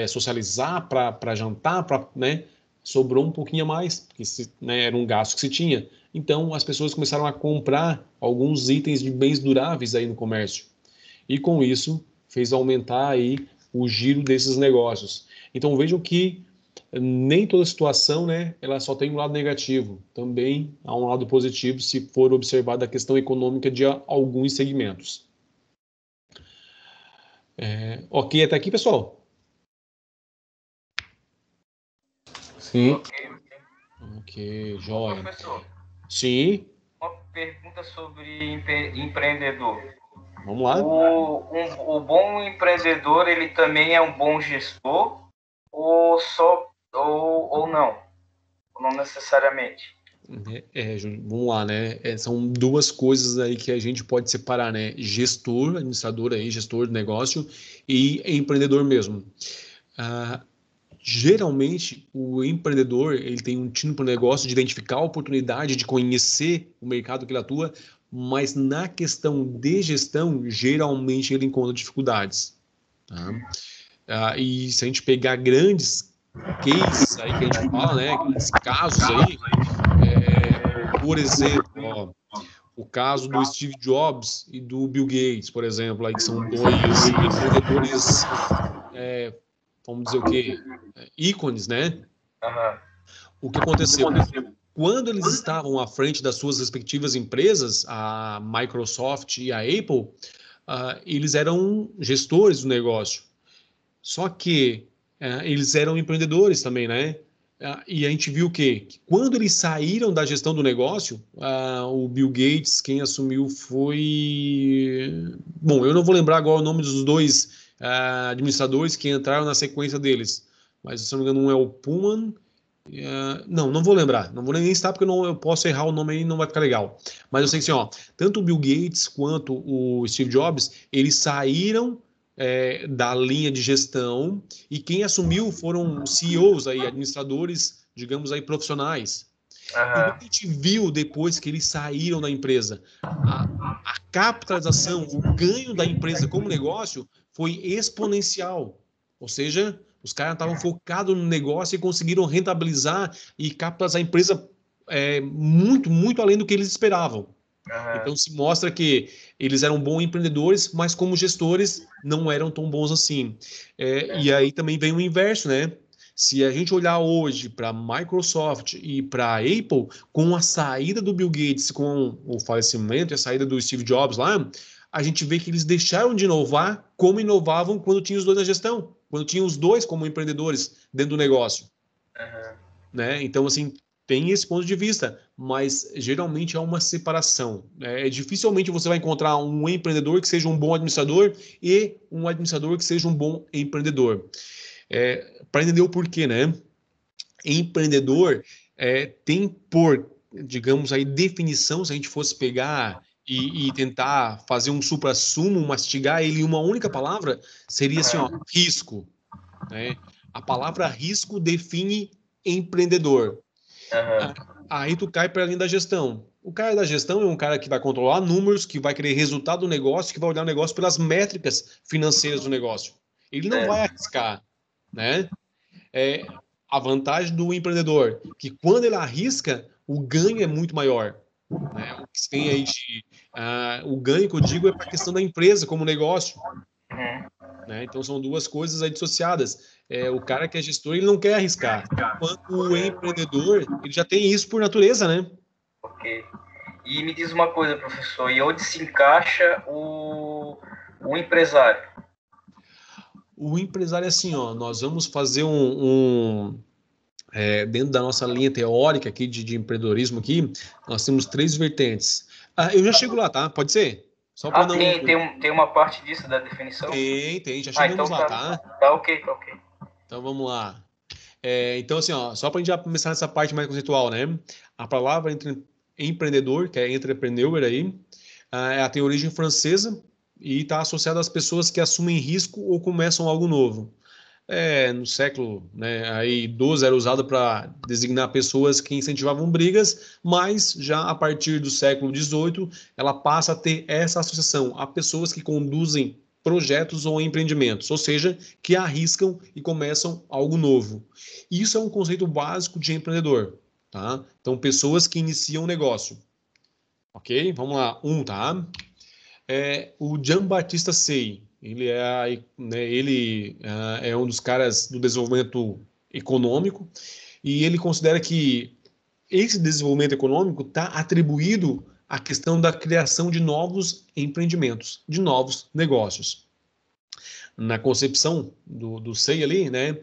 socializar, para jantar, né? Sobrou um pouquinho a mais, porque né, era um gasto que se tinha. Então, as pessoas começaram a comprar alguns itens de bens duráveis aí no comércio. E com isso, fez aumentar aí o giro desses negócios. Então, vejam que nem toda situação, né, ela só tem um lado negativo. Também há um lado positivo se for observada a questão econômica de alguns segmentos. Ok até aqui, pessoal? Sim. Ok, joia. Professor, sim. Uma pergunta sobre empreendedor. Vamos lá. O bom empreendedor, ele também é um bom gestor ou não? Ou não necessariamente? Vamos lá, né? São duas coisas aí que a gente pode separar, né? Gestor, administrador aí, gestor de negócio e empreendedor mesmo. Geralmente, o empreendedor ele tem um tino para o negócio de identificar a oportunidade, de conhecer o mercado que ele atua, mas na questão de gestão, geralmente ele encontra dificuldades. Tá? E se a gente pegar grandes cases aí que a gente fala, né, grandes casos aí, por exemplo, o caso do Steve Jobs e do Bill Gates, por exemplo, aí que são dois empreendedores, vamos dizer o quê? Ícones, né? O que aconteceu? Quando eles estavam à frente das suas respectivas empresas, a Microsoft e a Apple, eles eram gestores do negócio. Só que eles eram empreendedores também, né? E a gente viu que quando eles saíram da gestão do negócio, o Bill Gates, quem assumiu foi... Bom, eu não vou lembrar agora o nome dos dois administradores que entraram na sequência deles, mas se não me engano, um é o Pullman Não vou lembrar. Não vou nem citar porque eu posso errar o nome aí e não vai ficar legal. Mas eu sei que assim, ó, tanto o Bill Gates quanto o Steve Jobs, eles saíram da linha de gestão e quem assumiu foram CEOs aí, administradores, digamos aí, profissionais. E o que a gente viu depois que eles saíram da empresa? A capitalização, o ganho da empresa como negócio foi exponencial. Ou seja, os caras estavam focados no negócio e conseguiram rentabilizar e capitalizar a empresa muito, muito além do que eles esperavam. Então se mostra que eles eram bons empreendedores, mas como gestores não eram tão bons assim. E aí também vem o inverso, né? Se a gente olhar hoje para a Microsoft e para a Apple, com a saída do Bill Gates, com o falecimento e a saída do Steve Jobs lá, a gente vê que eles deixaram de inovar como inovavam quando tinham os dois na gestão, quando tinham os dois como empreendedores dentro do negócio. Né? Então, assim, tem esse ponto de vista, mas geralmente há uma separação. Dificilmente você vai encontrar um empreendedor que seja um bom administrador e um administrador que seja um bom empreendedor. Para entender o porquê, né? Empreendedor tem por, digamos aí, definição, se a gente fosse pegar e tentar fazer um suprassumo, mastigar ele em uma única palavra, seria assim, ó, risco. Né? A palavra risco define empreendedor. Aí tu cai para a linha da gestão. O cara da gestão é um cara que vai controlar números, que vai querer resultado do negócio, que vai olhar o negócio pelas métricas financeiras do negócio. Ele não vai arriscar, né? A vantagem do empreendedor, que quando ele arrisca, o ganho é muito maior. Né? O que se tem aí o ganho que eu digo é para a questão da empresa como negócio. Né? Então são duas coisas aí dissociadas. O cara que é gestor, ele não quer arriscar. Enquanto o empreendedor, ele já tem isso por natureza, né? Ok. E me diz uma coisa, professor, e onde se encaixa o empresário? O empresário é assim, ó, nós vamos fazer dentro da nossa linha teórica aqui de empreendedorismo aqui, nós temos 3 vertentes. Eu já chego lá, tá? Pode ser? Só para não... Tem uma parte disso da definição? Tem, já chegamos então lá, tá? Tá ok. Então vamos lá. Então, assim, ó, só para a gente já começar nessa parte mais conceitual, né? A palavra empreendedor, que é entrepreneur aí, ela tem origem francesa e está associada às pessoas que assumem risco ou começam algo novo. No século, né, aí 12 era usado para designar pessoas que incentivavam brigas, mas já a partir do século 18 ela passa a ter essa associação a pessoas que conduzem projetos ou empreendimentos, ou seja, que arriscam e começam algo novo. Isso é um conceito básico de empreendedor, tá? Então, pessoas que iniciam um negócio. Ok? Vamos lá. Tá? O Jean-Baptiste Say. Ele é um dos caras do desenvolvimento econômico e ele considera que esse desenvolvimento econômico está atribuído à questão da criação de novos empreendimentos, de novos negócios. Na concepção do Say ali, né,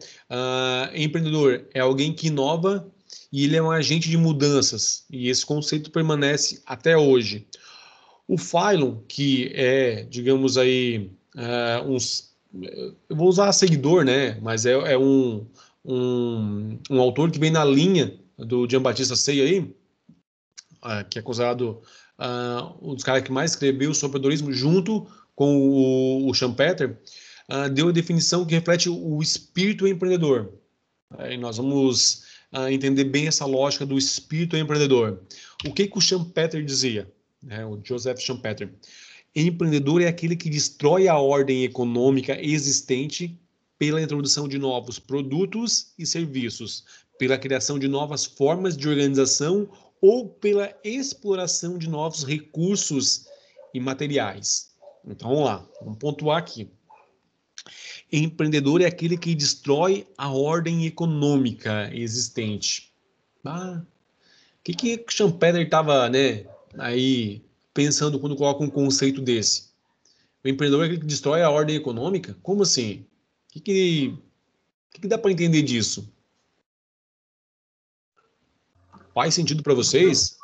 empreendedor é alguém que inova e ele é um agente de mudanças e esse conceito permanece até hoje. O Phylon, que é, digamos aí, eu vou usar seguidor, né? Mas é um autor que vem na linha do Giambattista Say aí, que é considerado um dos caras que mais escreveu sobre empreendedorismo, junto com o Schumpeter, deu a definição que reflete o espírito empreendedor. E nós vamos entender bem essa lógica do espírito empreendedor. O que o Schumpeter dizia? O Joseph Schumpeter. Empreendedor é aquele que destrói a ordem econômica existente pela introdução de novos produtos e serviços, pela criação de novas formas de organização ou pela exploração de novos recursos e materiais. Então, vamos lá, vamos pontuar aqui. Empreendedor é aquele que destrói a ordem econômica existente. O que Schumpeter estava, né, aí pensando quando coloca um conceito desse? O empreendedor é aquele que destrói a ordem econômica? Como assim? O que dá para entender disso? Faz sentido para vocês?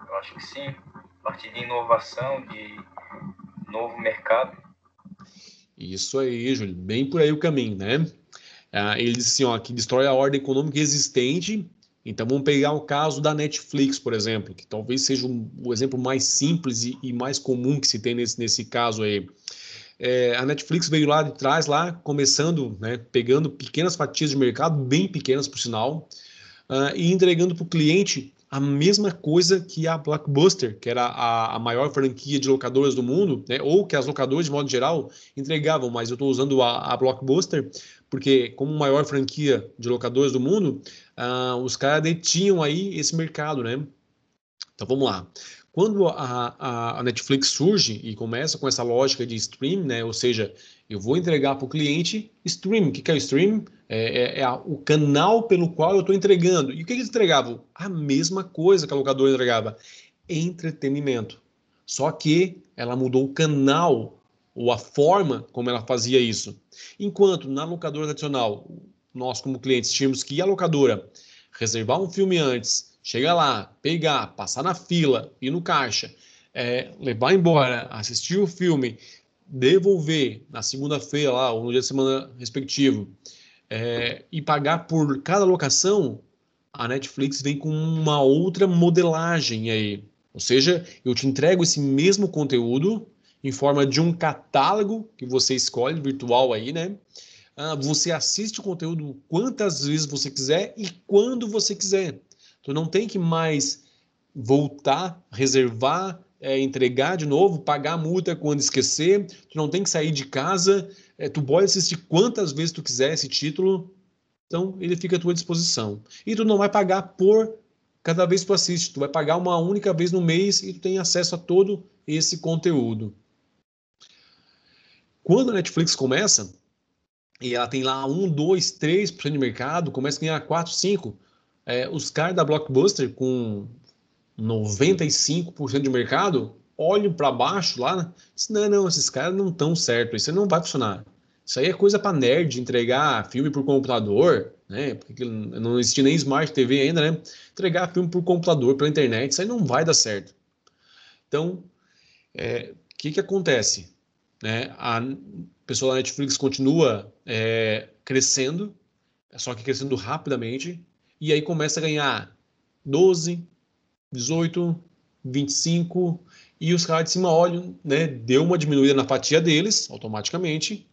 Eu acho que sim. A partir de inovação, de novo mercado. Isso aí, Júlio. Bem por aí o caminho, né? Ele diz assim, ó, que destrói a ordem econômica existente. Então vamos pegar o caso da Netflix, por exemplo, que talvez seja o exemplo mais simples e mais comum que se tem nesse caso aí. A Netflix veio lá de trás, lá começando, né, pegando pequenas fatias de mercado, bem pequenas por sinal, e entregando para o cliente a mesma coisa que a Blockbuster, que era a maior franquia de locadoras do mundo, né, ou que as locadoras, de modo geral, entregavam, mas eu estou usando a Blockbuster, porque como maior franquia de locadoras do mundo, os caras detinham aí esse mercado, né? Então vamos lá. Quando a Netflix surge e começa com essa lógica de stream, né? Ou seja, eu vou entregar para o cliente stream. O que é o stream? O canal pelo qual eu estou entregando. E o que eles entregavam? A mesma coisa que a locadora entregava: entretenimento. Só que ela mudou o canal ou a forma como ela fazia isso. Enquanto na locadora tradicional, nós como clientes tínhamos que ir à locadora, reservar um filme antes, chegar lá, pegar, passar na fila, ir no caixa, levar embora, assistir o filme, devolver na segunda-feira lá ou no dia de semana respectivo, e pagar por cada locação, a Netflix vem com uma outra modelagem aí. Ou seja, eu te entrego esse mesmo conteúdo em forma de um catálogo que você escolhe virtual aí, né? Você assiste o conteúdo quantas vezes você quiser e quando você quiser. Tu não tem que mais voltar, reservar, entregar de novo, pagar a multa quando esquecer. Tu não tem que sair de casa. Tu pode assistir quantas vezes tu quiser esse título. Então, ele fica à tua disposição. E tu não vai pagar por cada vez que tu assiste. Tu vai pagar uma única vez no mês e tu tem acesso a todo esse conteúdo. Quando a Netflix começa, e ela tem lá 1, 2, 3% de mercado, começa a ganhar 4, 5%. Os caras da Blockbuster, com 95% de mercado, olham para baixo lá, né? Dizem, não, esses caras não estão certos, isso não vai funcionar. Isso aí é coisa para nerd, entregar filme por computador, né? Porque não existia nem Smart TV ainda, né? Entregar filme por computador, pela internet, isso aí não vai dar certo. Então, o que acontece? A pessoa da Netflix continua crescendo, só que crescendo rapidamente, e aí começa a ganhar 12, 18, 25, e os caras de cima olham, né? Deu uma diminuída na fatia deles, automaticamente.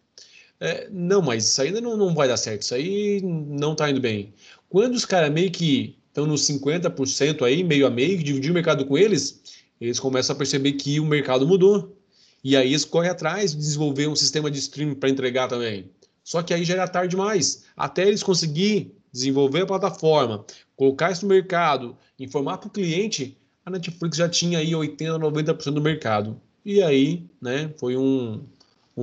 Não, mas isso aí ainda não vai dar certo, isso aí não tá indo bem. Quando os caras meio que estão nos 50% aí, meio a meio, que dividir o mercado com eles começam a perceber que o mercado mudou. E aí eles correm atrás de desenvolver um sistema de streaming para entregar também. Só que aí já era tarde demais. Até eles conseguirem desenvolver a plataforma, colocar isso no mercado, informar para o cliente, a Netflix já tinha aí 80%, 90% do mercado. E aí, né, foi um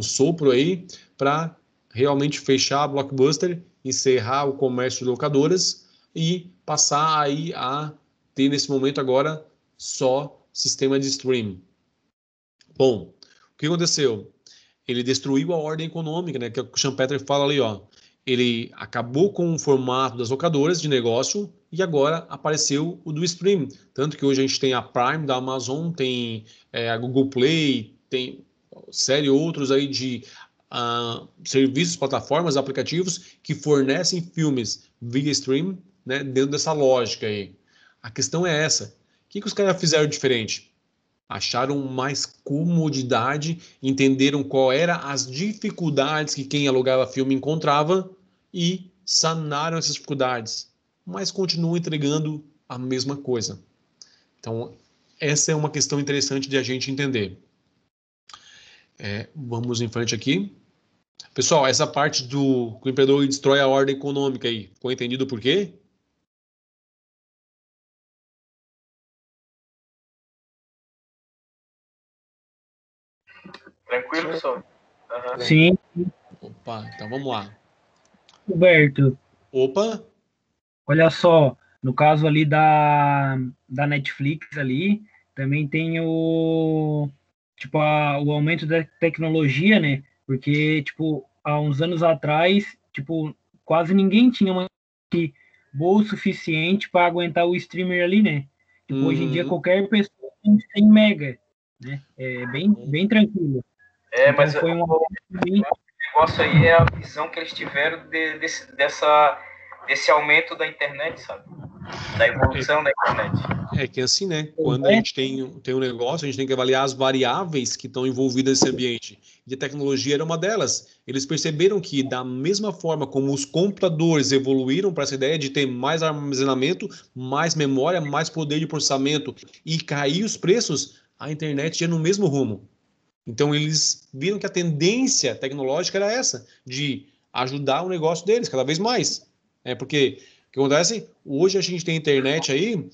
sopro aí para realmente fechar a Blockbuster, encerrar o comércio de locadoras e passar aí a ter nesse momento agora só sistema de streaming. Bom, o que aconteceu? Ele destruiu a ordem econômica, né? Que é o que o Schumpeter fala ali, ó. Ele acabou com o formato das locadoras de negócio e agora apareceu o do streaming. Tanto que hoje a gente tem a Prime da Amazon, tem a Google Play, tem série outros aí de serviços, plataformas, aplicativos que fornecem filmes via stream, né? Dentro dessa lógica aí. A questão é essa. O que os caras fizeram diferente? Acharam mais comodidade, entenderam qual eram as dificuldades que quem alugava filme encontrava e sanaram essas dificuldades, mas continuam entregando a mesma coisa. Então, essa é uma questão interessante de a gente entender. Vamos em frente aqui. Pessoal, essa parte do que o imperador destrói a ordem econômica aí, ficou entendido por quê? Tranquilo, pessoal? Uhum. Sim. Opa, então vamos lá. Roberto, Opa, olha só, no caso ali da Netflix ali, também tem o aumento da tecnologia, né? Porque, tipo, há uns anos atrás, tipo, quase ninguém tinha uma boa o suficiente para aguentar o streamer ali, né? Tipo, hoje em dia qualquer pessoa tem 100 mega, né? É bem tranquilo. Mas então foi um igual negócio aí é a visão que eles tiveram desse aumento da internet, sabe? Da evolução da internet. É que assim, né? Quando a gente tem um negócio, a gente tem que avaliar as variáveis que estão envolvidas nesse ambiente. E a tecnologia era uma delas. Eles perceberam que, da mesma forma como os computadores evoluíram para essa ideia de ter mais armazenamento, mais memória, mais poder de processamento e cair os preços, a internet ia no mesmo rumo. Então, eles viram que a tendência tecnológica era essa, de ajudar o negócio deles cada vez mais. Porque o que acontece? Hoje a gente tem internet aí,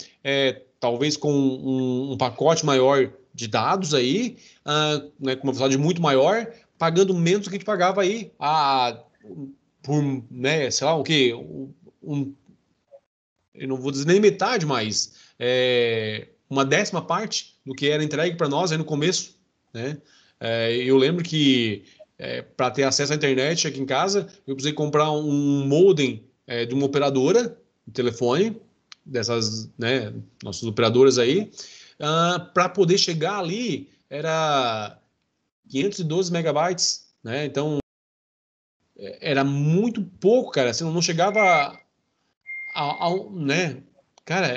talvez com um pacote maior de dados aí, né, com uma velocidade muito maior, pagando menos do que a gente pagava aí por, né, sei lá, o quê? Eu não vou dizer nem metade, mas uma 10ª parte do que era entregue para nós aí no começo, né? Eu lembro que para ter acesso à internet aqui em casa, eu precisei comprar um modem de uma operadora de telefone, dessas, né, nossas operadoras aí, para poder chegar ali, era 512 megabytes, né? Então, era muito pouco, cara. Você não chegava né? Cara,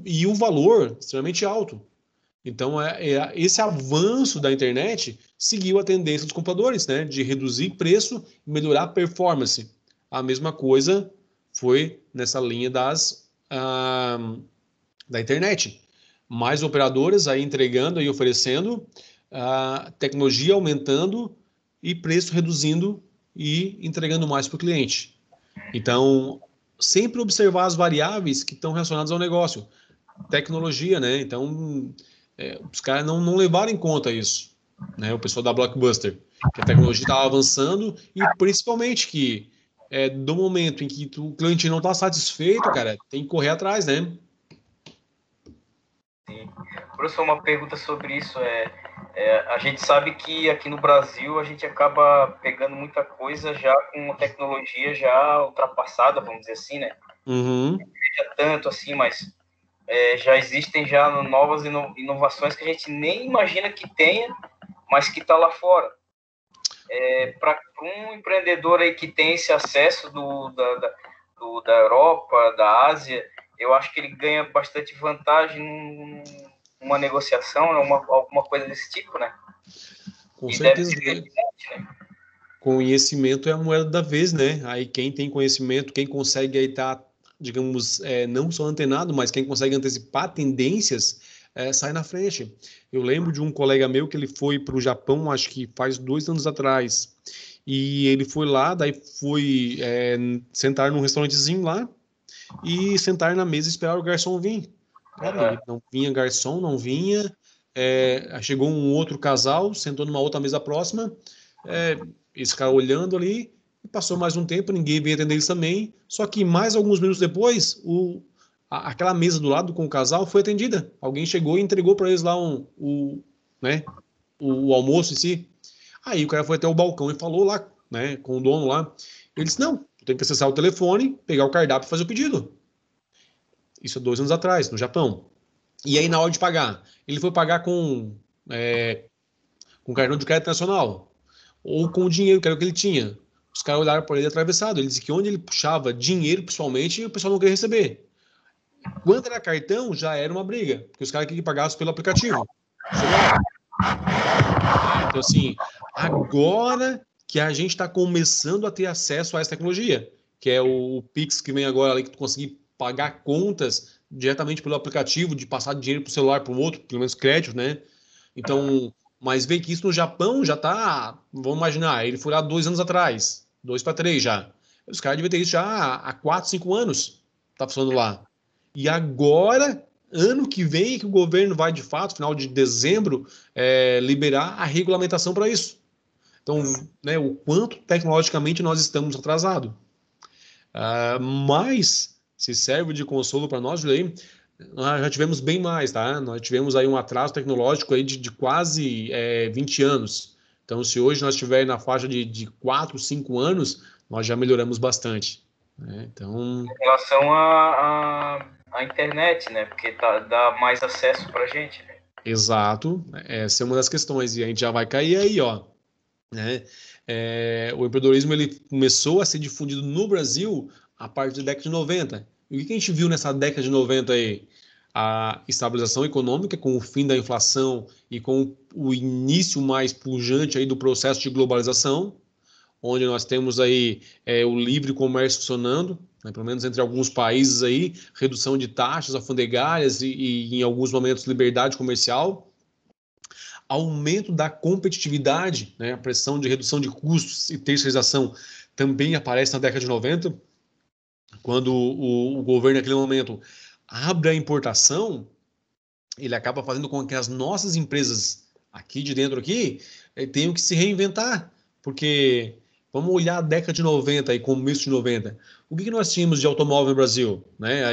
e o valor extremamente alto. Então, esse avanço da internet seguiu a tendência dos computadores, né? De reduzir preço e melhorar a performance. A mesma coisa foi nessa linha da internet. Mais operadoras aí entregando e oferecendo, tecnologia aumentando e preço reduzindo e entregando mais para o cliente. Então, sempre observar as variáveis que estão relacionadas ao negócio. Tecnologia, né? Então, os caras não levaram em conta isso, né? O pessoal da Blockbuster, que a tecnologia estava avançando e principalmente que do momento em que o cliente não está satisfeito, cara, tem que correr atrás, né? Sim. Professor, uma pergunta sobre isso a gente sabe que aqui no Brasil a gente acaba pegando muita coisa já com tecnologia já ultrapassada, vamos dizer assim, né? Uhum. Não seja tanto assim, mas já existem já novas inovações que a gente nem imagina que tenha, mas que está lá fora. Para um empreendedor aí que tem esse acesso da Europa, da Ásia, eu acho que ele ganha bastante vantagem numa negociação, alguma coisa desse tipo, né? Com E certeza. deve ser né? Conhecimento é a moeda da vez, né? Aí quem tem conhecimento, quem consegue aí estar, digamos, não só antenado, mas quem consegue antecipar tendências, sai na frente. Eu lembro de um colega meu que ele foi para o Japão, acho que faz 2 anos atrás, e ele foi lá, daí foi sentar num restaurantezinho lá e sentar na mesa e esperar o garçom vir. Cara, e não vinha garçom, não vinha. Chegou um outro casal, sentou numa outra mesa próxima, esse cara olhando ali, e passou mais um tempo, ninguém veio atender eles também. Só que mais alguns minutos depois, aquela mesa do lado com o casal foi atendida. Alguém chegou e entregou para eles lá né, o almoço em si. Aí o cara foi até o balcão e falou lá, né, com o dono lá. Ele disse: não, tem que acessar o telefone, pegar o cardápio e fazer o pedido. Isso há 2 anos atrás, no Japão. E aí, na hora de pagar, ele foi pagar com cartão de crédito nacional ou com o dinheiro, que era o que ele tinha. Os caras olharam para ele atravessado. Ele disse que onde ele puxava dinheiro, principalmente, o pessoal não queria receber. Quando era cartão, já era uma briga, porque os caras queriam que pagasse pelo aplicativo. Então, assim, agora que a gente está começando a ter acesso a essa tecnologia, que é o Pix que vem agora ali, que tu conseguir pagar contas diretamente pelo aplicativo, de passar dinheiro para o celular para o outro, pelo menos crédito, né? Então, mas vê que isso no Japão já tá, vamos imaginar, ele foi lá 2 anos atrás, 2 para 3 já. Os caras devem ter isso já há 4, 5 anos, tá funcionando lá. E agora, ano que vem, que o governo vai de fato, final de dezembro, liberar a regulamentação para isso. Então, né, o quanto tecnologicamente nós estamos atrasados. Mas, se serve de consolo para nós, Juliei, nós já tivemos bem mais, tá? Nós tivemos aí um atraso tecnológico aí de quase 20 anos. Então, se hoje nós estivermos na faixa de 4, 5 anos, nós já melhoramos bastante. Né? Então... Em relação à internet, né? Porque dá mais acesso para a gente, né? Exato. Essa é uma das questões. E a gente já vai cair aí, ó. Né? O empreendedorismo ele começou a ser difundido no Brasil a partir da década de 90. E o que a gente viu nessa década de 90 aí? A estabilização econômica com o fim da inflação e com o início mais pujante aí do processo de globalização, onde nós temos aí o livre comércio funcionando, né, pelo menos entre alguns países aí, redução de taxas alfandegárias e em alguns momentos liberdade comercial, aumento da competitividade, né, a pressão de redução de custos e terceirização também aparece na década de 90, quando o governo naquele momento abre a importação, ele acaba fazendo com que as nossas empresas aqui de dentro tenham que se reinventar, porque vamos olhar a década de 90 e começo de 90. O que nós tínhamos de automóvel no Brasil? Né?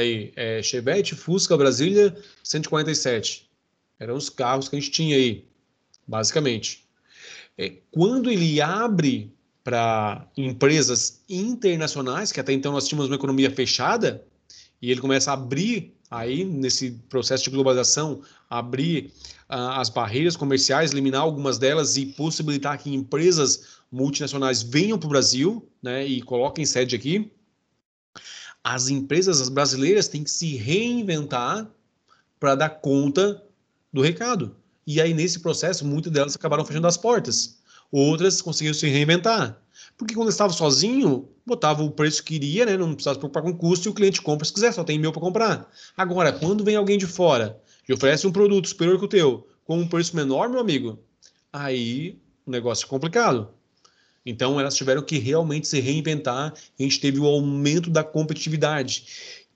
Chevette, Fusca, Brasília, 147. Eram os carros que a gente tinha aí, basicamente. Quando ele abre para empresas internacionais, que até então nós tínhamos uma economia fechada, e ele começa a abrir aí, nesse processo de globalização, abrir as barreiras comerciais, eliminar algumas delas e possibilitar que empresas multinacionais venham para o Brasil, né, e coloquem sede aqui. As empresas brasileiras têm que se reinventar para dar conta do recado. E aí, nesse processo, muitas delas acabaram fechando as portas. Outras conseguiram se reinventar. Porque quando estava sozinho, botava o preço que queria, né? Não precisava se preocupar com o custo e o cliente compra se quiser, só tem meu para comprar. Agora, quando vem alguém de fora e oferece um produto superior que o teu, com um preço menor, meu amigo, aí o negócio é complicado. Então, elas tiveram que realmente se reinventar. A gente teve o aumento da competitividade,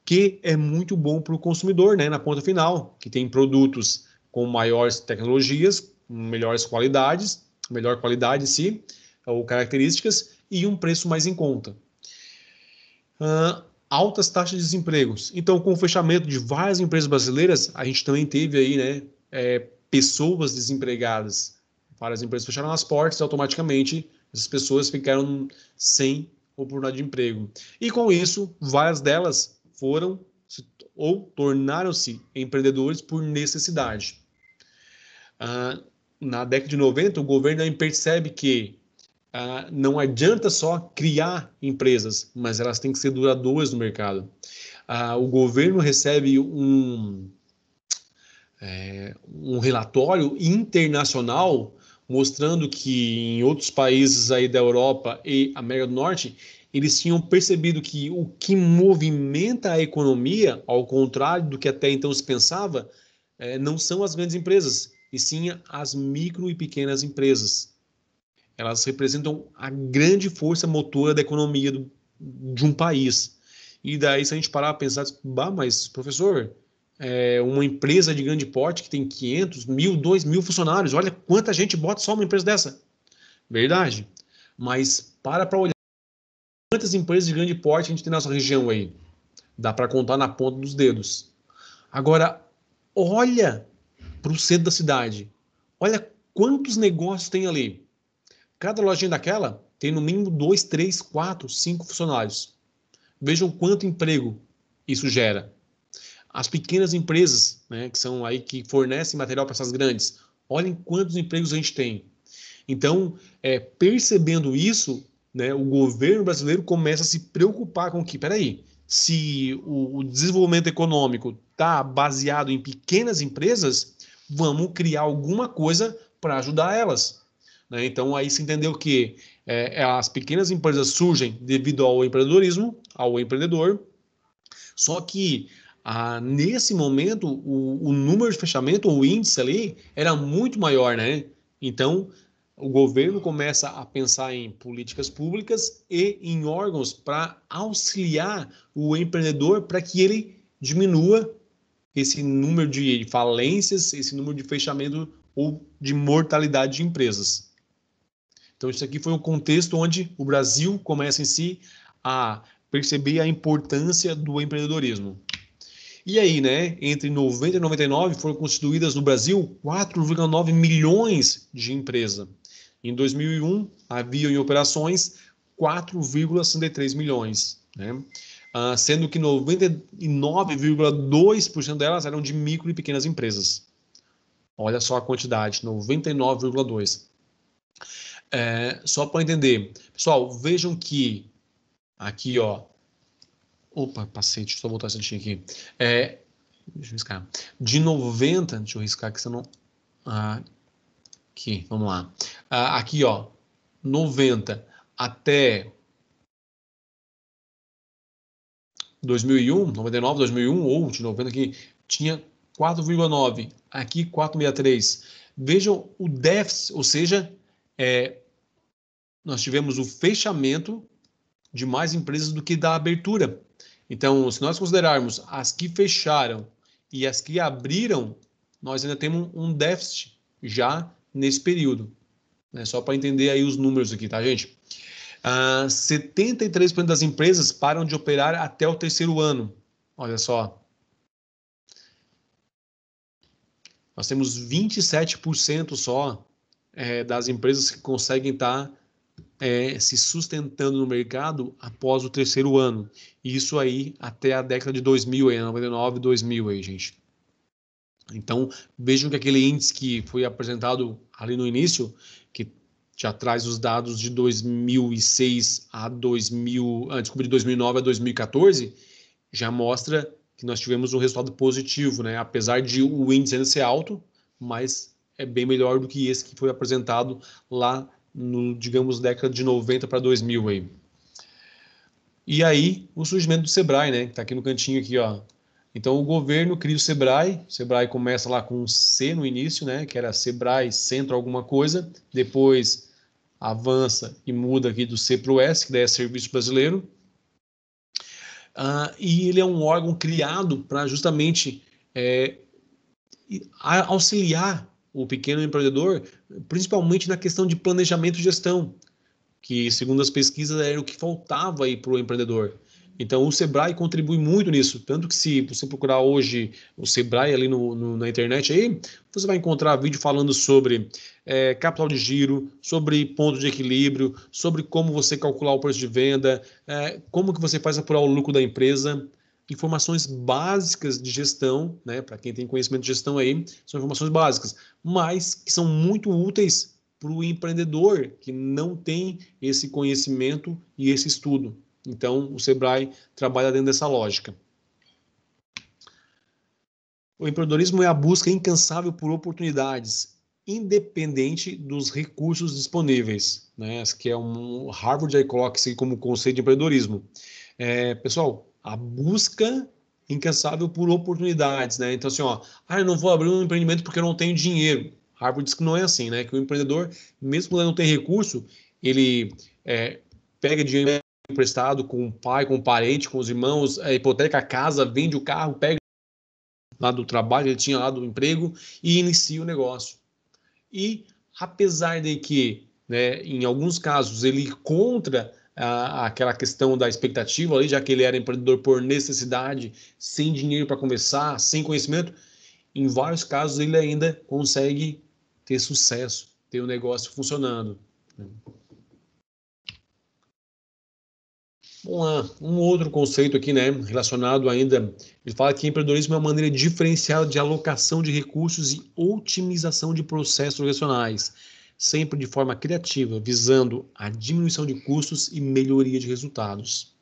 que é muito bom para o consumidor, né? Na ponta final, que tem produtos com maiores tecnologias, melhor qualidade em si, ou características, e um preço mais em conta. Altas taxas de desemprego. Então, com o fechamento de várias empresas brasileiras, a gente também teve aí, né, pessoas desempregadas. Várias empresas fecharam as portas e automaticamente essas pessoas ficaram sem oportunidade de emprego. E com isso, várias delas foram ou tornaram-se empreendedores por necessidade. Na década de 90, o governo também percebe que não adianta só criar empresas, mas elas têm que ser duradouras no mercado. O governo recebe um relatório internacional mostrando que em outros países aí da Europa e América do Norte, eles tinham percebido que o que movimenta a economia, ao contrário do que até então se pensava, não são as grandes empresas, e sim as micro e pequenas empresas. Elas representam a grande força motora da economia de um país. E daí, se a gente parar a pensar, mas professor, uma empresa de grande porte que tem 500, 1.000, 2.000 funcionários, olha quanta gente bota só uma empresa dessa. Verdade. Mas para olhar quantas empresas de grande porte a gente tem na nossa região aí. Dá para contar na ponta dos dedos. Agora, olha para o centro da cidade. Olha quantos negócios tem ali. Cada lojinha daquela tem no mínimo 2, 3, 4, 5 funcionários. Vejam quanto emprego isso gera. As pequenas empresas, né, que são aí que fornecem material para essas grandes, olhem quantos empregos a gente tem. Então, percebendo isso, né, o governo brasileiro começa a se preocupar com que, peraí, se o desenvolvimento econômico está baseado em pequenas empresas, vamos criar alguma coisa para ajudar elas. Né? Então, aí se entendeu que as pequenas empresas surgem devido ao empreendedorismo, ao empreendedor, só que nesse momento o número de fechamento, o índice ali, era muito maior, né? Então, o governo começa a pensar em políticas públicas e em órgãos para auxiliar o empreendedor para que ele diminua esse número de falências, esse número de fechamento ou de mortalidade de empresas. Então, isso aqui foi um contexto onde o Brasil começa em si a perceber a importância do empreendedorismo. E aí, né, entre 90 e 99 foram constituídas no Brasil 4,9 milhões de empresas. Em 2001, havia em operações 4,63 milhões, né? Sendo que 99,2% delas eram de micro e pequenas empresas. Olha só a quantidade, 99,2%. Só para entender. Pessoal, vejam que aqui, ó. Opa, passei, deixa eu só voltar esse antigo aqui. Deixa eu riscar. De 90, deixa eu riscar aqui, senão. Aqui, vamos lá. Aqui, ó. 90 até 2001, 99, 2001, ou de 90 aqui, tinha 4,9. Aqui, 4,63. Vejam o déficit, ou seja, nós tivemos o fechamento de mais empresas do que da abertura. Então, se nós considerarmos as que fecharam e as que abriram, nós ainda temos um déficit já nesse período. Só para entender aí os números aqui, tá, gente? 73% das empresas param de operar até o terceiro ano. Olha só. Nós temos 27% só das empresas que conseguem estar se sustentando no mercado após o terceiro ano. Isso aí até a década de 2000, 99, 2000 aí, gente. Então, vejam que aquele índice que foi apresentado ali no início, que já traz os dados de 2006 a de 2009 a 2014, já mostra que nós tivemos um resultado positivo, né? Apesar de o índice ainda ser alto, mas é bem melhor do que esse que foi apresentado lá no, digamos, década de 90 para 2000 aí. E aí, o surgimento do Sebrae, né? Que tá aqui no cantinho aqui, ó. Então, o governo cria o Sebrae começa lá com um C no início, né? Que era Sebrae Centro alguma coisa, depois avança e muda aqui do C para o S, que daí é Serviço Brasileiro. E ele é um órgão criado para justamente auxiliar o pequeno empreendedor, principalmente na questão de planejamento e gestão, que, segundo as pesquisas, era o que faltava aí para o empreendedor. Então, o Sebrae contribui muito nisso, tanto que se você procurar hoje o Sebrae ali na internet, aí, você vai encontrar vídeo falando sobre capital de giro, sobre ponto de equilíbrio, sobre como você calcular o preço de venda, como que você faz apurar o lucro da empresa, informações básicas de gestão, né? Para quem tem conhecimento de gestão aí, são informações básicas, mas que são muito úteis para o empreendedor que não tem esse conhecimento e esse estudo. Então, o Sebrae trabalha dentro dessa lógica. O empreendedorismo é a busca incansável por oportunidades, independente dos recursos disponíveis, né? Esse que é um Harvard aí coloca isso como conceito de empreendedorismo. Pessoal, a busca incansável por oportunidades, né? Então, assim, eu não vou abrir um empreendimento porque eu não tenho dinheiro. Harvard diz que não é assim, né? Que o empreendedor, mesmo quando ele não tem recurso, ele pega dinheiro emprestado com o pai, com o parente, com os irmãos, hipoteca a casa, vende o carro, pega lá do trabalho, ele tinha lá do emprego e inicia o negócio. E apesar de que, né, em alguns casos, ele contra aquela questão da expectativa ali, já que ele era empreendedor por necessidade, sem dinheiro para começar, sem conhecimento, em vários casos ele ainda consegue ter sucesso, ter o negócio funcionando. Vamos lá, um outro conceito aqui, né, relacionado ainda, ele fala que empreendedorismo é uma maneira diferenciada de alocação de recursos e otimização de processos organizacionais, sempre de forma criativa, visando a diminuição de custos e melhoria de resultados.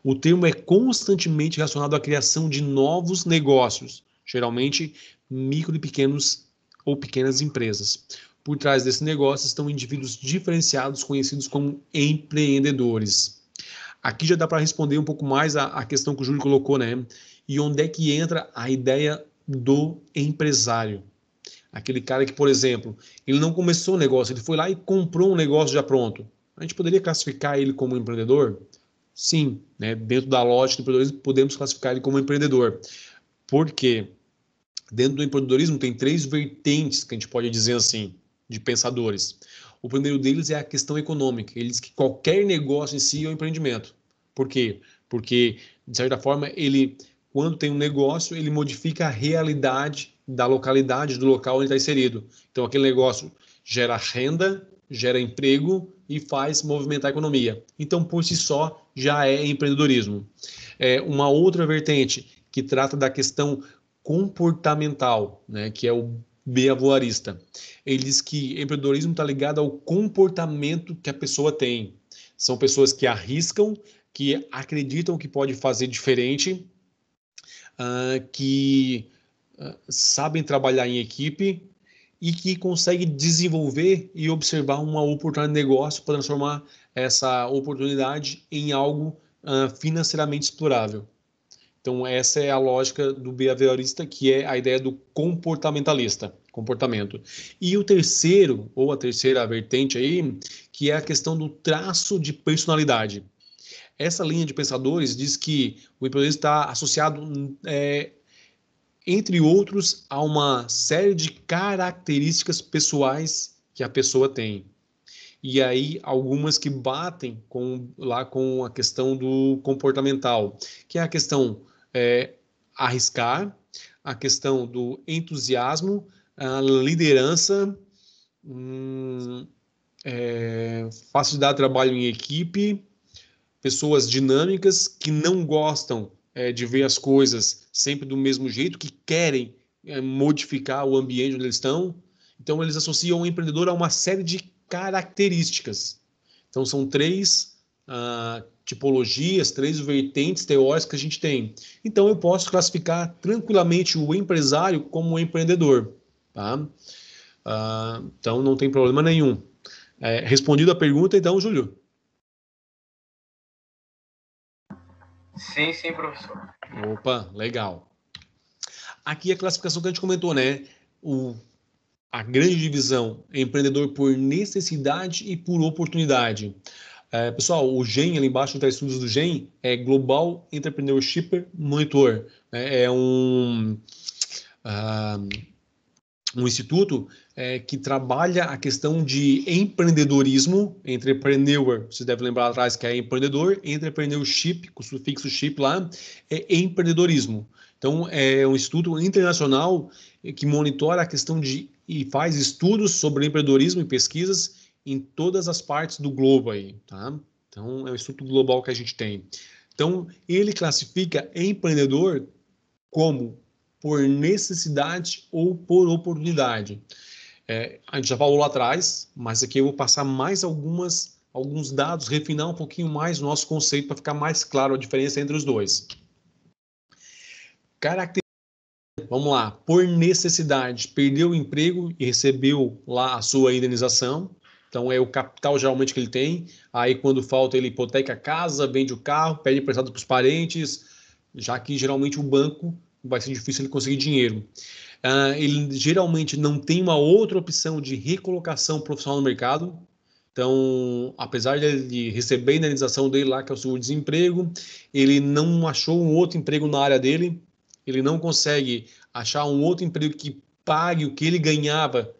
O termo é constantemente relacionado à criação de novos negócios, geralmente micro e pequenos ou pequenas empresas. Por trás desse negócio estão indivíduos diferenciados, conhecidos como empreendedores. Aqui já dá para responder um pouco mais a questão que o Júlio colocou, né? E onde é que entra a ideia do empresário? Aquele cara que, por exemplo, ele não começou o negócio, ele foi lá e comprou um negócio já pronto. A gente poderia classificar ele como empreendedor? Sim, né? Dentro da lógica do empreendedorismo, podemos classificar ele como empreendedor. Por quê? Dentro do empreendedorismo tem 3 vertentes, que a gente pode dizer assim, de pensadores. O primeiro deles é a questão econômica. Ele diz que qualquer negócio em si é um empreendimento. Por quê? Porque, de certa forma, ele, quando tem um negócio, ele modifica a realidade da localidade, do local onde está inserido. Então, aquele negócio gera renda, gera emprego e faz movimentar a economia. Então, por si só, já é empreendedorismo. Uma outra vertente que trata da questão comportamental, né, que é o behaviorista. Ele diz que empreendedorismo está ligado ao comportamento que a pessoa tem. São pessoas que arriscam, que acreditam que pode fazer diferente, que sabem trabalhar em equipe e que conseguem desenvolver e observar uma oportunidade de negócio para transformar essa oportunidade em algo financeiramente explorável. Então, essa é a lógica do behaviorista, que é a ideia do comportamentalista, comportamento. E o terceiro, ou a terceira vertente aí, que é a questão do traço de personalidade. Essa linha de pensadores diz que o empreendedorismo está associado, entre outros, a uma série de características pessoais que a pessoa tem. E aí, algumas que batem com a questão do comportamental, que é a questão arriscar, a questão do entusiasmo, a liderança, facilidade de trabalho em equipe, pessoas dinâmicas que não gostam de ver as coisas sempre do mesmo jeito, que querem modificar o ambiente onde eles estão. Então, eles associam o empreendedor a uma série de características. Então, são três tipologias, três vertentes teóricas que a gente tem. Então, eu posso classificar tranquilamente o empresário como um empreendedor. Tá? Então, não tem problema nenhum. Respondido a pergunta, então, Júlio? Sim, sim, professor. Opa, legal. Aqui a classificação que a gente comentou, né? A grande divisão é empreendedor por necessidade e por oportunidade. Pessoal, o GEM, ali embaixo está estudos do GEM, é Global Entrepreneurship Monitor. É um instituto que trabalha a questão de empreendedorismo, entrepreneur, você deve lembrar atrás que é empreendedor, entrepreneurship, com o sufixo ship lá, é empreendedorismo. Então, é um instituto internacional que monitora a questão e faz estudos sobre empreendedorismo e pesquisas em todas as partes do globo aí, tá? Então, é um instituto global que a gente tem. Então, ele classifica empreendedor como por necessidade ou por oportunidade. A gente já falou lá atrás, mas aqui eu vou passar mais alguns dados, refinar um pouquinho mais o nosso conceito para ficar mais claro a diferença entre os dois. Vamos lá, por necessidade, perdeu o emprego e recebeu lá a sua indenização. Então, é o capital geralmente que ele tem. Aí, quando falta, ele hipoteca a casa, vende o carro, pede emprestado para os parentes, já que geralmente o banco vai ser difícil ele conseguir dinheiro. Ele geralmente não tem uma outra opção de recolocação profissional no mercado. Então, apesar de receber a indenização dele lá, que é o seguro-desemprego, ele não achou um outro emprego na área dele, ele não consegue achar um outro emprego que pague o que ele ganhava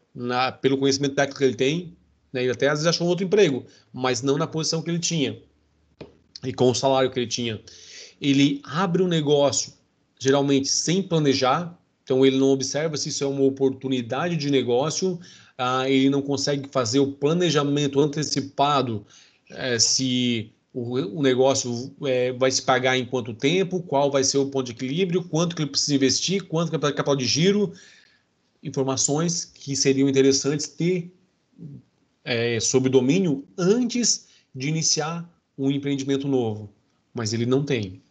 pelo conhecimento técnico que ele tem, né? Ele até às vezes achou um outro emprego, mas não na posição que ele tinha e com o salário que ele tinha. Ele abre um negócio, geralmente sem planejar, então ele não observa se isso é uma oportunidade de negócio, ele não consegue fazer o planejamento antecipado, se o negócio vai se pagar em quanto tempo, qual vai ser o ponto de equilíbrio, quanto que ele precisa investir, quanto que é capital de giro, informações que seriam interessantes ter sob domínio antes de iniciar um empreendimento novo, mas ele não tem.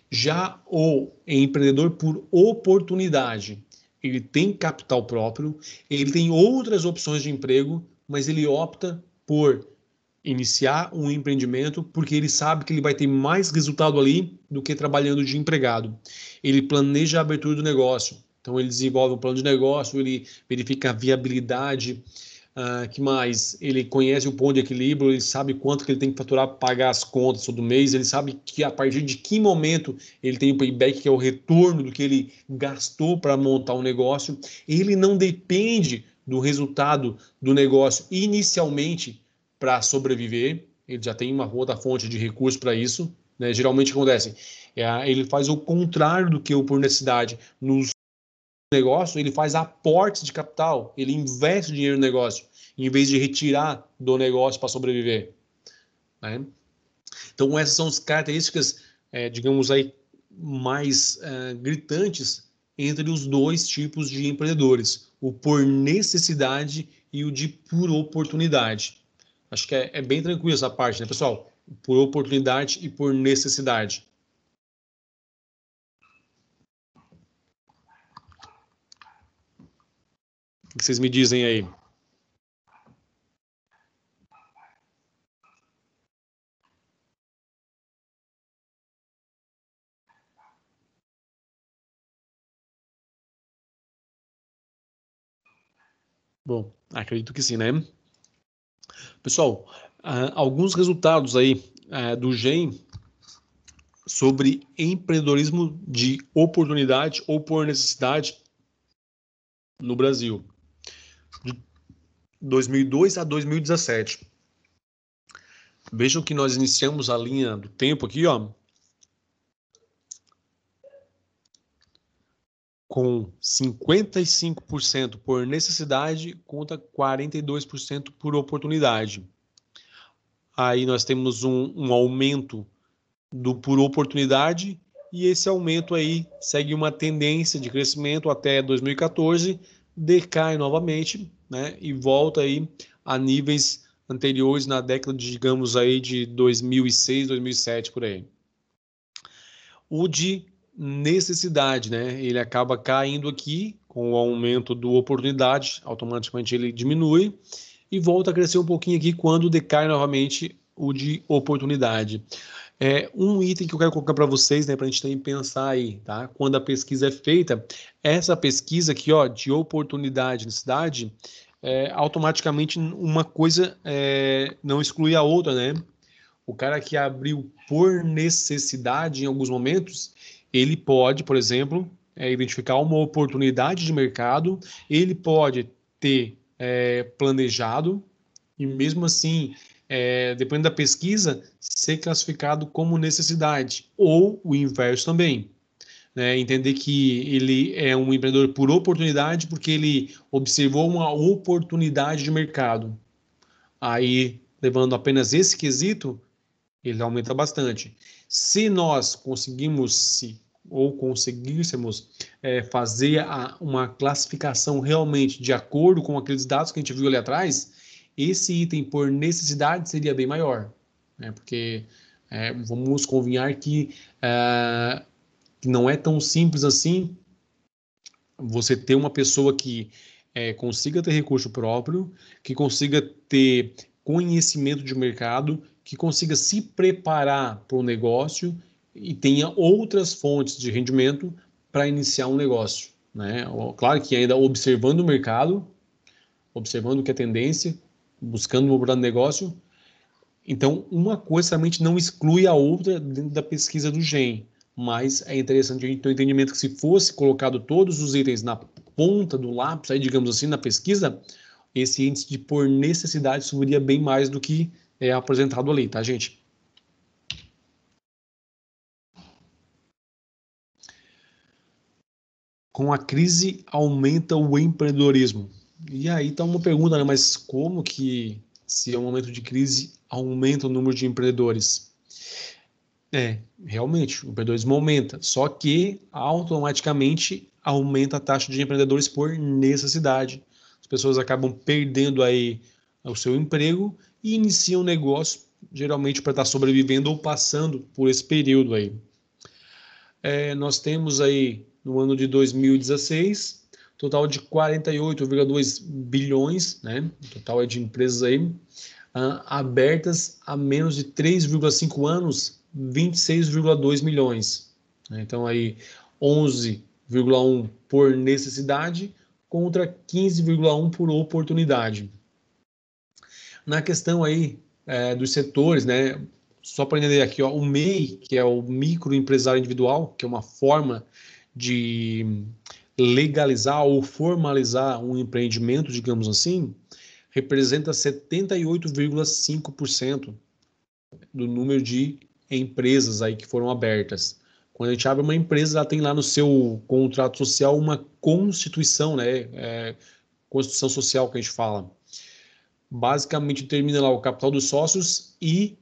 Já o empreendedor por oportunidade, ele tem capital próprio, ele tem outras opções de emprego, mas ele opta por iniciar um empreendimento porque ele sabe que ele vai ter mais resultado ali do que trabalhando de empregado. Ele planeja a abertura do negócio, então ele desenvolve um plano de negócio, ele verifica a viabilidade, que mais? Ele conhece o ponto de equilíbrio, ele sabe quanto que ele tem que faturar para pagar as contas todo mês, ele sabe que a partir de que momento ele tem o payback, que é o retorno do que ele gastou para montar um negócio. Ele não depende do resultado do negócio inicialmente para sobreviver, ele já tem uma outra fonte de recursos para isso, né? Geralmente acontece, ele faz o contrário do que o por necessidade. Nos negócio, ele faz aportes de capital, ele investe dinheiro no negócio, em vez de retirar do negócio para sobreviver, né? Então, essas são as características, digamos aí, mais gritantes entre os dois tipos de empreendedores. o por necessidade e o de por oportunidade. Acho que é bem tranquilo essa parte, né, pessoal? Por oportunidade e por necessidade. O que vocês me dizem aí? Bom, acredito que sim, né? Pessoal, alguns resultados aí do GEM sobre empreendedorismo de oportunidade ou por necessidade no Brasil, de 2002 a 2017. Vejam que nós iniciamos a linha do tempo aqui, ó, com 55% por necessidade contra 42% por oportunidade. Aí nós temos um aumento do por oportunidade e esse aumento aí segue uma tendência de crescimento até 2014, decai novamente, né, e volta aí a níveis anteriores na década, digamos aí de 2006, 2007 por aí. O de necessidade, né, ele acaba caindo aqui com o aumento do oportunidade, automaticamente ele diminui e volta a crescer um pouquinho aqui quando decai novamente o de oportunidade. Um item que eu quero colocar para vocês, né, para a gente também pensar aí, tá? Quando a pesquisa é feita, essa pesquisa aqui, ó, de oportunidade na cidade, automaticamente uma coisa não exclui a outra, né? O cara que abriu por necessidade em alguns momentos, ele pode, por exemplo, identificar uma oportunidade de mercado, ele pode ter planejado e mesmo assim, dependendo da pesquisa, ser classificado como necessidade, ou o inverso também. Né? Entender que ele é um empreendedor por oportunidade, porque ele observou uma oportunidade de mercado. Aí, levando apenas esse quesito, ele aumenta bastante. Se nós conseguíssemos fazer uma classificação realmente de acordo com aqueles dados que a gente viu ali atrás, esse item por necessidade seria bem maior, né? Porque vamos convenhar que não é tão simples assim você ter uma pessoa que consiga ter recurso próprio, que consiga ter conhecimento de mercado, que consiga se preparar para o negócio e tenha outras fontes de rendimento para iniciar um negócio, né? Claro que ainda observando o mercado, observando o que é tendência, buscando uma oportunidade de negócio. Então, uma coisa realmente não exclui a outra dentro da pesquisa do GEM, mas é interessante a gente ter o entendimento que se fosse colocado todos os itens na ponta do lápis, aí, digamos assim, na pesquisa, esse índice de por necessidade subiria bem mais do que é apresentado ali, tá, gente? Com a crise, aumenta o empreendedorismo. E aí tá uma pergunta, né? Mas como que, se é um momento de crise, aumenta o número de empreendedores? Realmente, o empreendedorismo aumenta, só que automaticamente aumenta a taxa de empreendedores por necessidade. As pessoas acabam perdendo aí o seu emprego e iniciam um negócio, geralmente para estar sobrevivendo ou passando por esse período aí. Nós temos aí, no ano de 2016, total de 48,2 bilhões, né? Total de empresas aí, abertas há menos de 3,5 anos, 26,2 milhões. Então, aí, 11,1 por necessidade contra 15,1 por oportunidade. Na questão aí dos setores, né? Só para entender aqui, ó, o MEI, que é o microempresário individual, que é uma forma de legalizar ou formalizar um empreendimento, digamos assim, representa 78,5% do número de empresas aí que foram abertas. Quando a gente abre uma empresa, ela tem lá no seu contrato social uma constituição, né? Constituição social que a gente fala. Basicamente determina lá o capital dos sócios e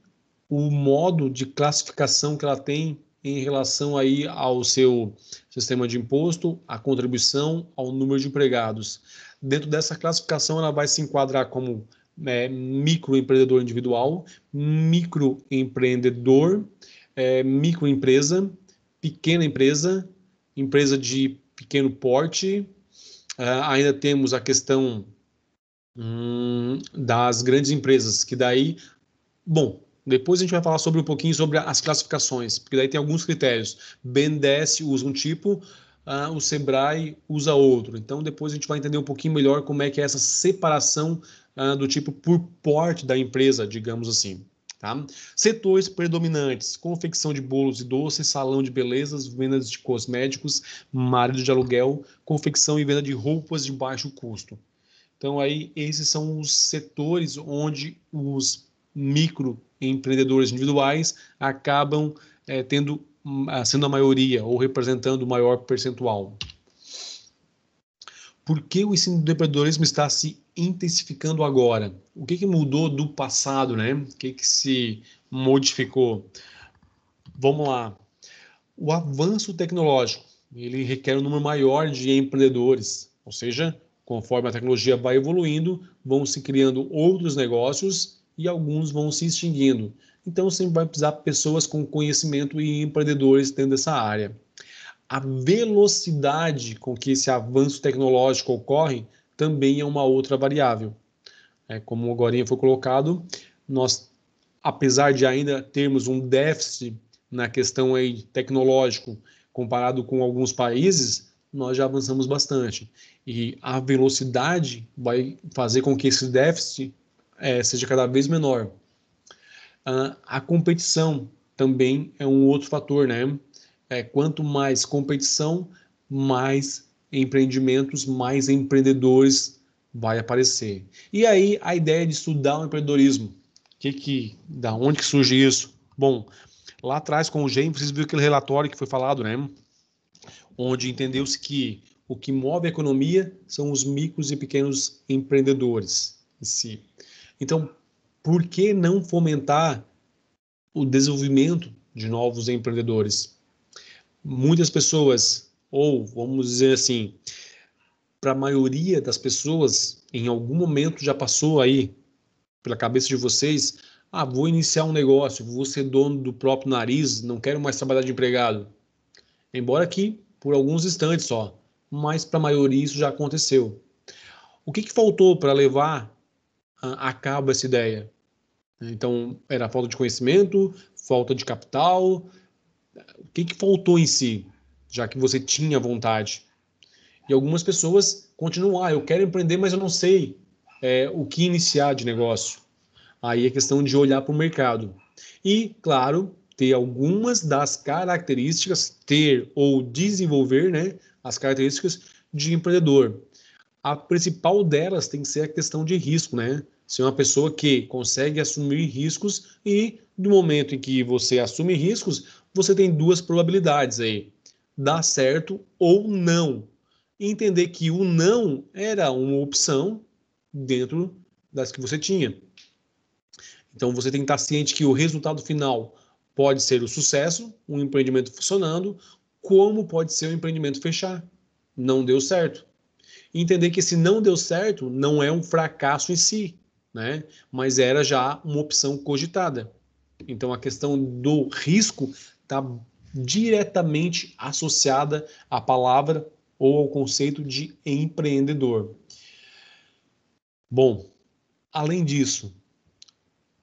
o modo de classificação que ela tem em relação aí ao seu sistema de imposto, a contribuição, ao número de empregados. Dentro dessa classificação, ela vai se enquadrar como microempreendedor individual, microempreendedor, microempresa, pequena empresa, empresa de pequeno porte. Ainda temos a questão das grandes empresas, que daí, bom, depois a gente vai falar um pouquinho sobre as classificações, porque daí tem alguns critérios. BNDES usa um tipo, o Sebrae usa outro. Então depois a gente vai entender um pouquinho melhor como é que é essa separação do tipo por porte da empresa, digamos assim. Tá? Setores predominantes: confecção de bolos e doces, salão de belezas, vendas de cosméticos, marido de aluguel, confecção e venda de roupas de baixo custo. Então aí esses são os setores onde os microempreendedores individuais acabam sendo a maioria ou representando o maior percentual. Por que o ensino do empreendedorismo está se intensificando agora? O que mudou do passado, né? O que se modificou? Vamos lá. O avanço tecnológico, ele requer um número maior de empreendedores, ou seja, conforme a tecnologia vai evoluindo, vão se criando outros negócios e alguns vão se extinguindo. Então, sempre vai precisar de pessoas com conhecimento e empreendedores dentro dessa área. A velocidade com que esse avanço tecnológico ocorre também é uma outra variável. Como agora foi colocado, nós, apesar de ainda termos um déficit na questão aí tecnológico comparado com alguns países, nós já avançamos bastante. E a velocidade vai fazer com que esse déficit seja cada vez menor. A competição também é um outro fator, né? Quanto mais competição, mais empreendimentos, mais empreendedores vai aparecer. E aí a ideia de estudar o empreendedorismo, da onde que surge isso? Bom, lá atrás com o GEM, vocês viram aquele relatório que foi falado, né? Onde entendeu-se que o que move a economia são os micros e pequenos empreendedores em si. Então, por que não fomentar o desenvolvimento de novos empreendedores? Muitas pessoas, ou vamos dizer assim, para a maioria das pessoas, em algum momento já passou aí pela cabeça de vocês: vou iniciar um negócio, vou ser dono do próprio nariz, não quero mais trabalhar de empregado. Embora que por alguns instantes só, mas para a maioria isso já aconteceu. O que faltou para levar a cabo essa ideia? Então, era falta de conhecimento, falta de capital. O que faltou em si, já que você tinha vontade? E algumas pessoas continuam: eu quero empreender, mas eu não sei o que iniciar de negócio. Aí é questão de olhar para o mercado. E, claro, ter algumas das características, ter ou desenvolver, né, as características de empreendedor. A principal delas tem que ser a questão de risco, né? Ser uma pessoa que consegue assumir riscos, e no momento em que você assume riscos, você tem duas probabilidades aí: dar certo ou não. E entender que o não era uma opção dentro das que você tinha. Então você tem que estar ciente que o resultado final pode ser o sucesso, um empreendimento funcionando, como pode ser o empreendimento fechar. Não deu certo. E entender que se não deu certo, não é um fracasso em si, né? Mas era já uma opção cogitada. Então a questão do risco está diretamente associada à palavra ou ao conceito de empreendedor. Bom, além disso,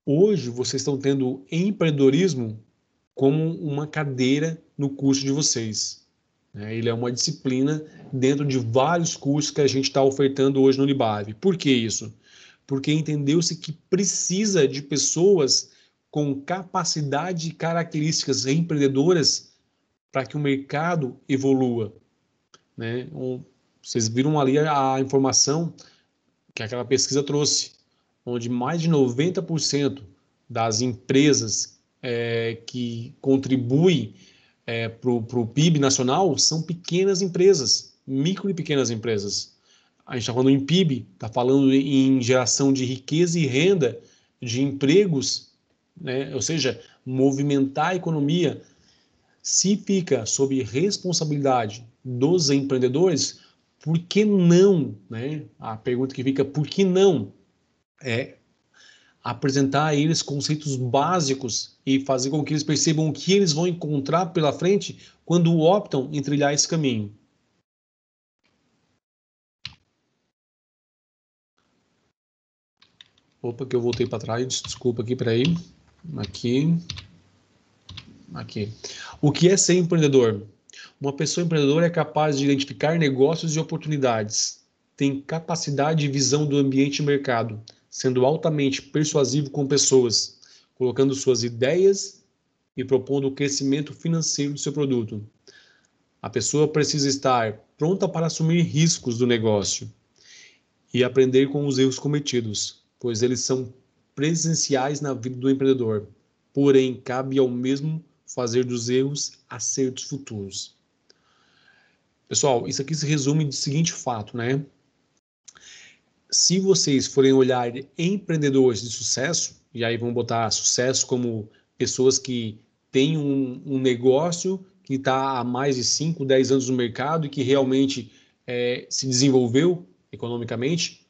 hoje vocês estão tendo empreendedorismo como uma cadeira no curso de vocês. Ele é uma disciplina dentro de vários cursos que a gente está ofertando hoje no Unibave. Por que isso? Porque entendeu-se que precisa de pessoas com capacidade e características empreendedoras para que o mercado evolua. Vocês viram ali a informação que aquela pesquisa trouxe, onde mais de 90% das empresas que contribuem para o PIB nacional são pequenas empresas, micro e pequenas empresas. A gente está falando em PIB, está falando em geração de riqueza e renda, de empregos, né? Ou seja, movimentar a economia. Se fica sob responsabilidade dos empreendedores, por que não, né? A pergunta que fica, por que não apresentar a eles conceitos básicos e fazer com que eles percebam o que eles vão encontrar pela frente quando optam em trilhar esse caminho? Opa, que eu voltei para trás, desculpa aqui, peraí. Aqui. O que é ser empreendedor? Uma pessoa empreendedora é capaz de identificar negócios e oportunidades, tem capacidade e visão do ambiente e mercado, sendo altamente persuasivo com pessoas, colocando suas ideias e propondo o crescimento financeiro do seu produto. A pessoa precisa estar pronta para assumir riscos do negócio e aprender com os erros cometidos, pois eles são presenciais na vida do empreendedor. Porém, cabe ao mesmo fazer dos erros acertos futuros. Pessoal, isso aqui se resume do seguinte fato, né? Se vocês forem olhar empreendedores de sucesso, e aí vamos botar sucesso como pessoas que têm um negócio que está há mais de 5, 10 anos no mercado e que realmente se desenvolveu economicamente,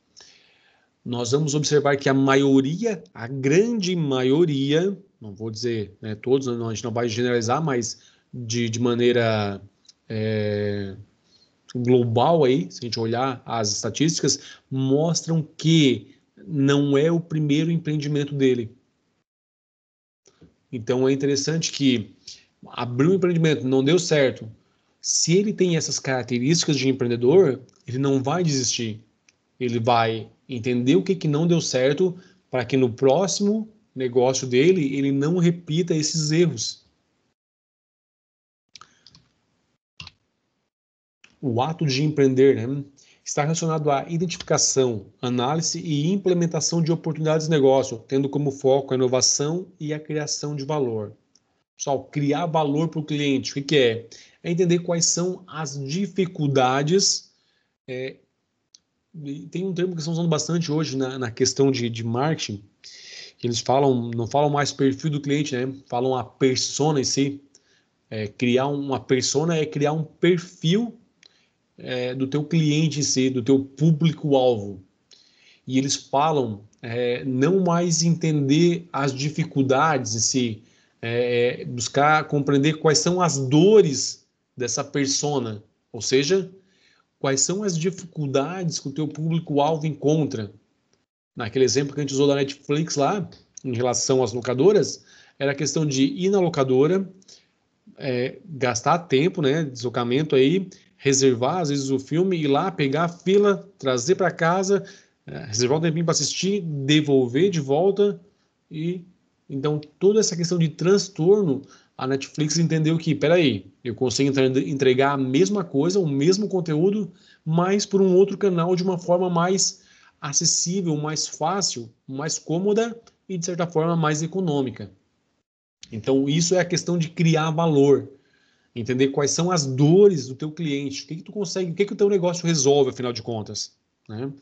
nós vamos observar que a maioria, a grande maioria, não vou dizer, né, todos, a gente não vai generalizar, mas de maneira global aí, se a gente olhar as estatísticas, mostram que não é o primeiro empreendimento dele. Então é interessante que abriu um empreendimento, não deu certo. Se ele tem essas características de empreendedor, ele não vai desistir. Ele vai entender o que não deu certo para que no próximo negócio dele ele não repita esses erros. O ato de empreender, né, está relacionado à identificação, análise e implementação de oportunidades de negócio, tendo como foco a inovação e a criação de valor. Pessoal, criar valor para o cliente, o que é? É entender quais são as dificuldades. Tem um termo que estão usando bastante hoje na questão de marketing, que eles não falam mais perfil do cliente, né? Falam a persona em si. Criar uma persona é criar um perfil do teu cliente em si, do teu público-alvo. E eles falam não mais entender as dificuldades em si, buscar compreender quais são as dores dessa persona, ou seja, quais são as dificuldades que o teu público-alvo encontra. Naquele exemplo que a gente usou da Netflix lá, em relação às locadoras, era a questão de ir na locadora, gastar tempo, né, deslocamento aí, reservar às vezes o filme, ir lá, pegar a fila, trazer para casa, reservar um tempinho para assistir, devolver de volta. E então toda essa questão de transtorno, a Netflix entendeu que, peraí, eu consigo entregar a mesma coisa, o mesmo conteúdo, mas por um outro canal de uma forma mais acessível, mais fácil, mais cômoda e de certa forma mais econômica. Então isso é a questão de criar valor. Entender quais são as dores do teu cliente, o que tu consegue, o que o teu negócio resolve, afinal de contas, né?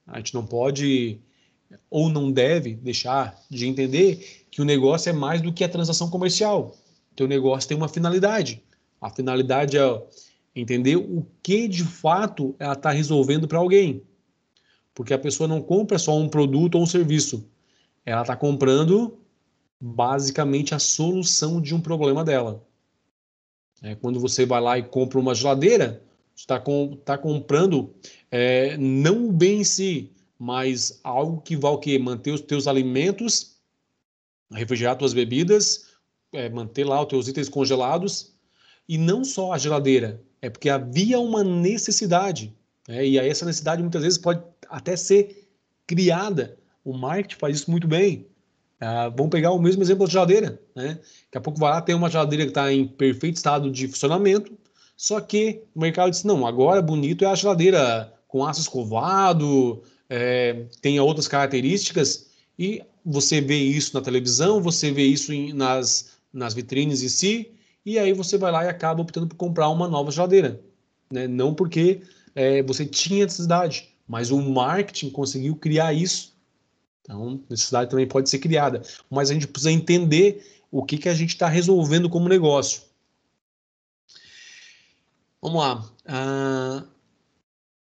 A gente não pode ou não deve deixar de entender que o negócio é mais do que a transação comercial. O teu negócio tem uma finalidade. A finalidade é entender o que de fato ela está resolvendo para alguém. Porque a pessoa não compra só um produto ou um serviço. Ela está comprando basicamente a solução de um problema dela. Quando você vai lá e compra uma geladeira, você está comprando não o bem em si, mas algo que vai o quê? Manter os teus alimentos, refrigerar tuas bebidas, manter lá os teus itens congelados, e não só a geladeira, é porque havia uma necessidade, e aí essa necessidade muitas vezes pode até ser criada. O marketing faz isso muito bem. Vamos pegar o mesmo exemplo da geladeira, né? Daqui a pouco vai lá, tem uma geladeira que está em perfeito estado de funcionamento, só que o mercado disse, não, agora bonito é a geladeira com aço escovado, tem outras características, e você vê isso na televisão, você vê isso nas vitrines em si, e aí você vai lá e acaba optando por comprar uma nova geladeira, né? Não porque você tinha necessidade, mas o marketing conseguiu criar isso. Então, necessidade também pode ser criada, mas a gente precisa entender o que a gente está resolvendo como negócio. Vamos lá.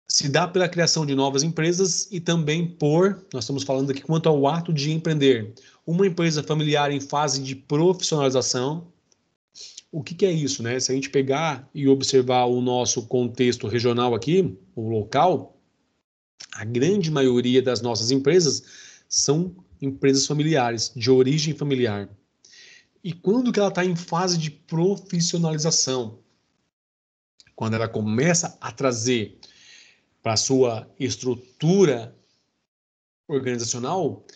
Se dá pela criação de novas empresas e também nós estamos falando aqui quanto ao ato de empreender. Uma empresa familiar em fase de profissionalização. O que é isso, né? Se a gente pegar e observar o nosso contexto regional aqui, o local, a grande maioria das nossas empresas são empresas familiares, de origem familiar. E quando que ela está em fase de profissionalização? Quando ela começa a trazer para a sua estrutura organizacional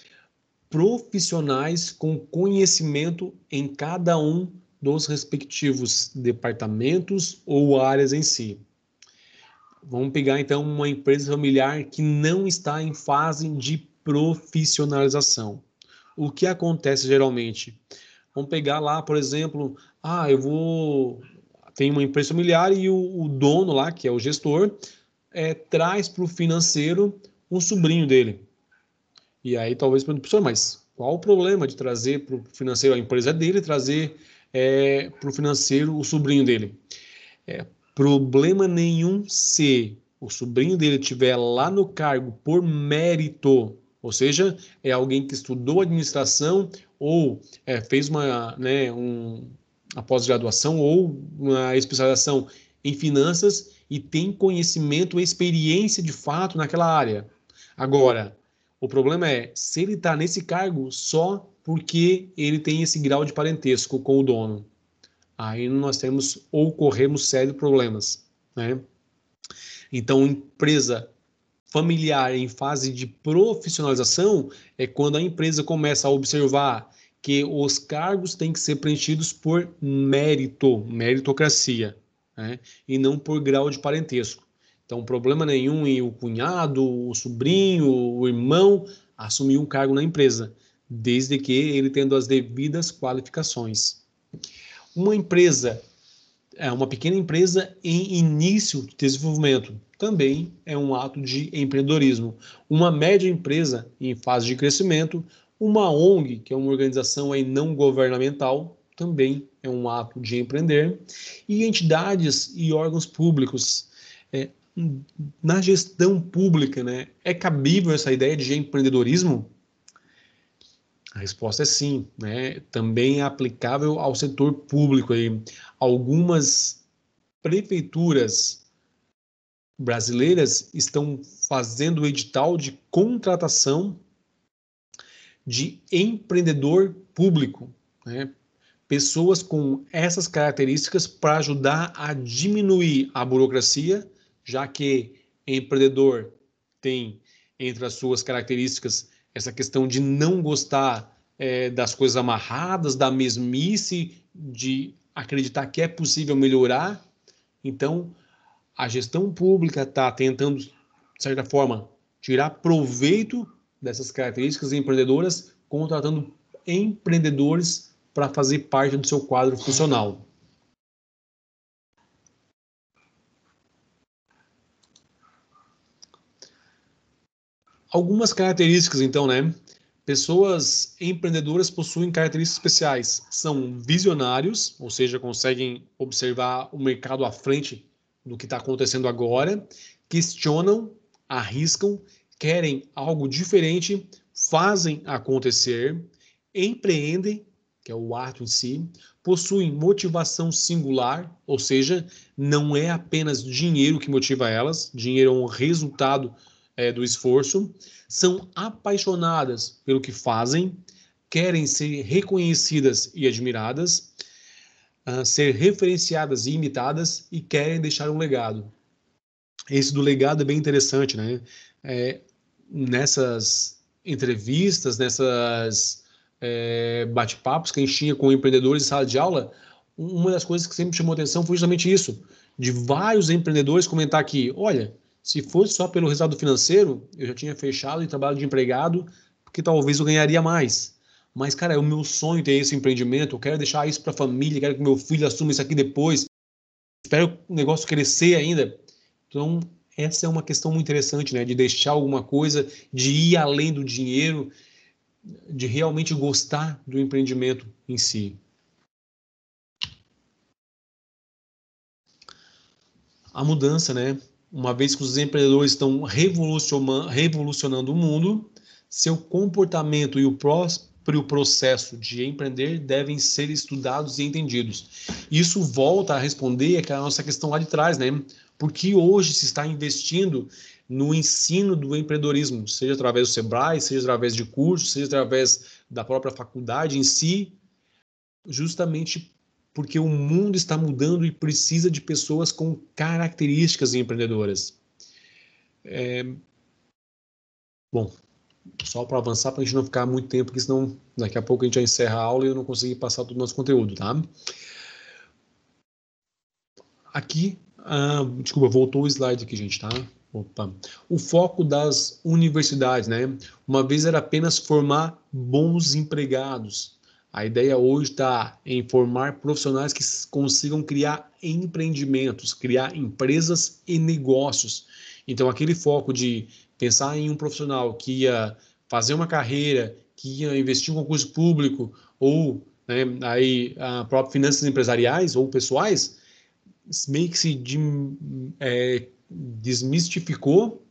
profissionais com conhecimento em cada um dos respectivos departamentos ou áreas em si. Vamos pegar então uma empresa familiar que não está em fase de profissionalização. O que acontece geralmente? Vamos pegar lá, por exemplo, tem uma empresa familiar e o dono lá, que é o gestor, traz para o financeiro um sobrinho dele. E aí talvez pergunte, professor, mas qual o problema de trazer para o financeiro a empresa dele, trazer para o financeiro o sobrinho dele? Problema nenhum se o sobrinho dele estiver lá no cargo por mérito, ou seja, é alguém que estudou administração ou fez uma pós-graduação ou uma especialização em finanças e tem conhecimento e experiência de fato naquela área. Agora, o problema é se ele está nesse cargo só porque ele tem esse grau de parentesco com o dono. Aí nós temos ou corremos sérios problemas, né? Então, empresa familiar em fase de profissionalização é quando a empresa começa a observar que os cargos têm que ser preenchidos por mérito, meritocracia, né? E não por grau de parentesco. Então, problema nenhum em o cunhado, o sobrinho, o irmão assumir um cargo na empresa, desde que ele tendo as devidas qualificações. Uma pequena empresa em início de desenvolvimento também é um ato de empreendedorismo. Uma média empresa em fase de crescimento, uma ONG, que é uma organização não governamental, também é um ato de empreender. E entidades e órgãos públicos. Na gestão pública, né, é cabível essa ideia de empreendedorismo? A resposta é sim, né? Também é aplicável ao setor público aí. Algumas prefeituras brasileiras estão fazendo o edital de contratação de empreendedor público, né? Pessoas com essas características para ajudar a diminuir a burocracia, já que empreendedor tem entre as suas características essa questão de não gostar das coisas amarradas, da mesmice, de acreditar que é possível melhorar. Então, a gestão pública está tentando, de certa forma, tirar proveito dessas características empreendedoras, contratando empreendedores para fazer parte do seu quadro funcional. Algumas características, então, né? Pessoas empreendedoras possuem características especiais. São visionários, ou seja, conseguem observar o mercado à frente do que está acontecendo agora, questionam, arriscam, querem algo diferente, fazem acontecer, empreendem, que é o ato em si, possuem motivação singular, ou seja, não é apenas dinheiro que motiva elas, dinheiro é um resultado do esforço, são apaixonadas pelo que fazem, querem ser reconhecidas e admiradas, ser referenciadas e imitadas e querem deixar um legado. Esse do legado é bem interessante, né? Nessas entrevistas, nessas bate-papos que a gente tinha com empreendedores em sala de aula, uma das coisas que sempre chamou atenção foi justamente isso, de vários empreendedores comentar aqui, olha, se fosse só pelo resultado financeiro, eu já tinha fechado e trabalho de empregado, porque talvez eu ganharia mais. Mas, cara, é o meu sonho ter esse empreendimento, eu quero deixar isso para a família, quero que meu filho assuma isso aqui depois, espero o negócio crescer ainda. Então, essa é uma questão muito interessante, né? De deixar alguma coisa, de ir além do dinheiro, de realmente gostar do empreendimento em si. a mudança, né? Uma vez que os empreendedores estão revolucionando o mundo, seu comportamento e o próprio processo de empreender devem ser estudados e entendidos. Isso volta a responder aquela nossa questão lá de trás, né? Porque hoje se está investindo no ensino do empreendedorismo, seja através do Sebrae, seja através de cursos, seja através da própria faculdade em si, justamente porque o mundo está mudando e precisa de pessoas com características empreendedoras. Bom, só para avançar, para a gente não ficar muito tempo, porque senão daqui a pouco a gente já encerra a aula e eu não consegui passar todo o nosso conteúdo, tá? Aqui, desculpa, voltou o slide aqui, gente, tá? Opa. O foco das universidades, né? Uma vez era apenas formar bons empregados. A ideia hoje está em formar profissionais que consigam criar empreendimentos, criar empresas e negócios. Então, aquele foco de pensar em um profissional que ia fazer uma carreira, que ia investir em um concurso público, ou né, aí, próprias finanças empresariais ou pessoais, meio que se desmistificou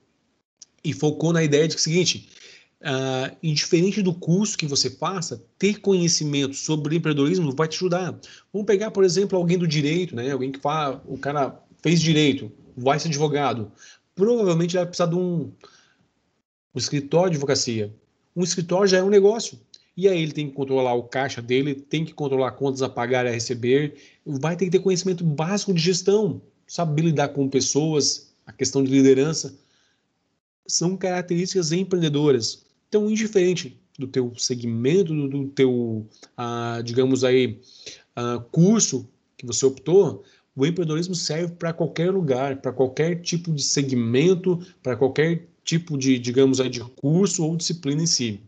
e focou na ideia de que é o seguinte, indiferente do curso que você faça, ter conhecimento sobre empreendedorismo vai te ajudar. Vamos pegar, por exemplo, alguém do direito, né? Alguém que fala, o cara fez direito, vai ser advogado. Provavelmente vai precisar de um escritório de advocacia. Um escritório já é um negócio. E aí ele tem que controlar o caixa dele, tem que controlar contas a pagar e a receber, vai ter que ter conhecimento básico de gestão, saber lidar com pessoas, a questão de liderança. São características empreendedoras. Então, indiferente do teu segmento, do teu, digamos aí, curso que você optou, o empreendedorismo serve para qualquer lugar, para qualquer tipo de segmento, para qualquer tipo de, digamos aí, de curso ou disciplina em si.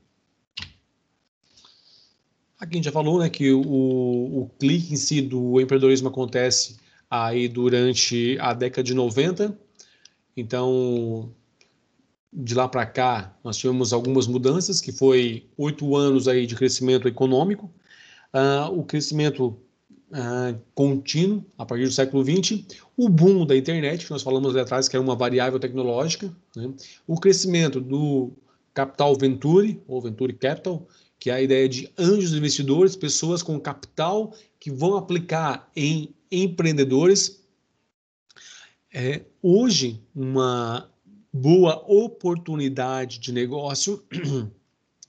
Aqui a gente já falou, né, que o clique em si do empreendedorismo acontece aí durante a década de 90. Então, de lá para cá, nós tivemos algumas mudanças, que foi 8 anos aí de crescimento econômico, o crescimento contínuo a partir do século XX, o boom da internet, que nós falamos ali atrás, que é uma variável tecnológica, né? O crescimento do capital venture, ou venture capital, que é a ideia de anjos investidores, pessoas com capital que vão aplicar em empreendedores. Hoje, uma boa oportunidade de negócio.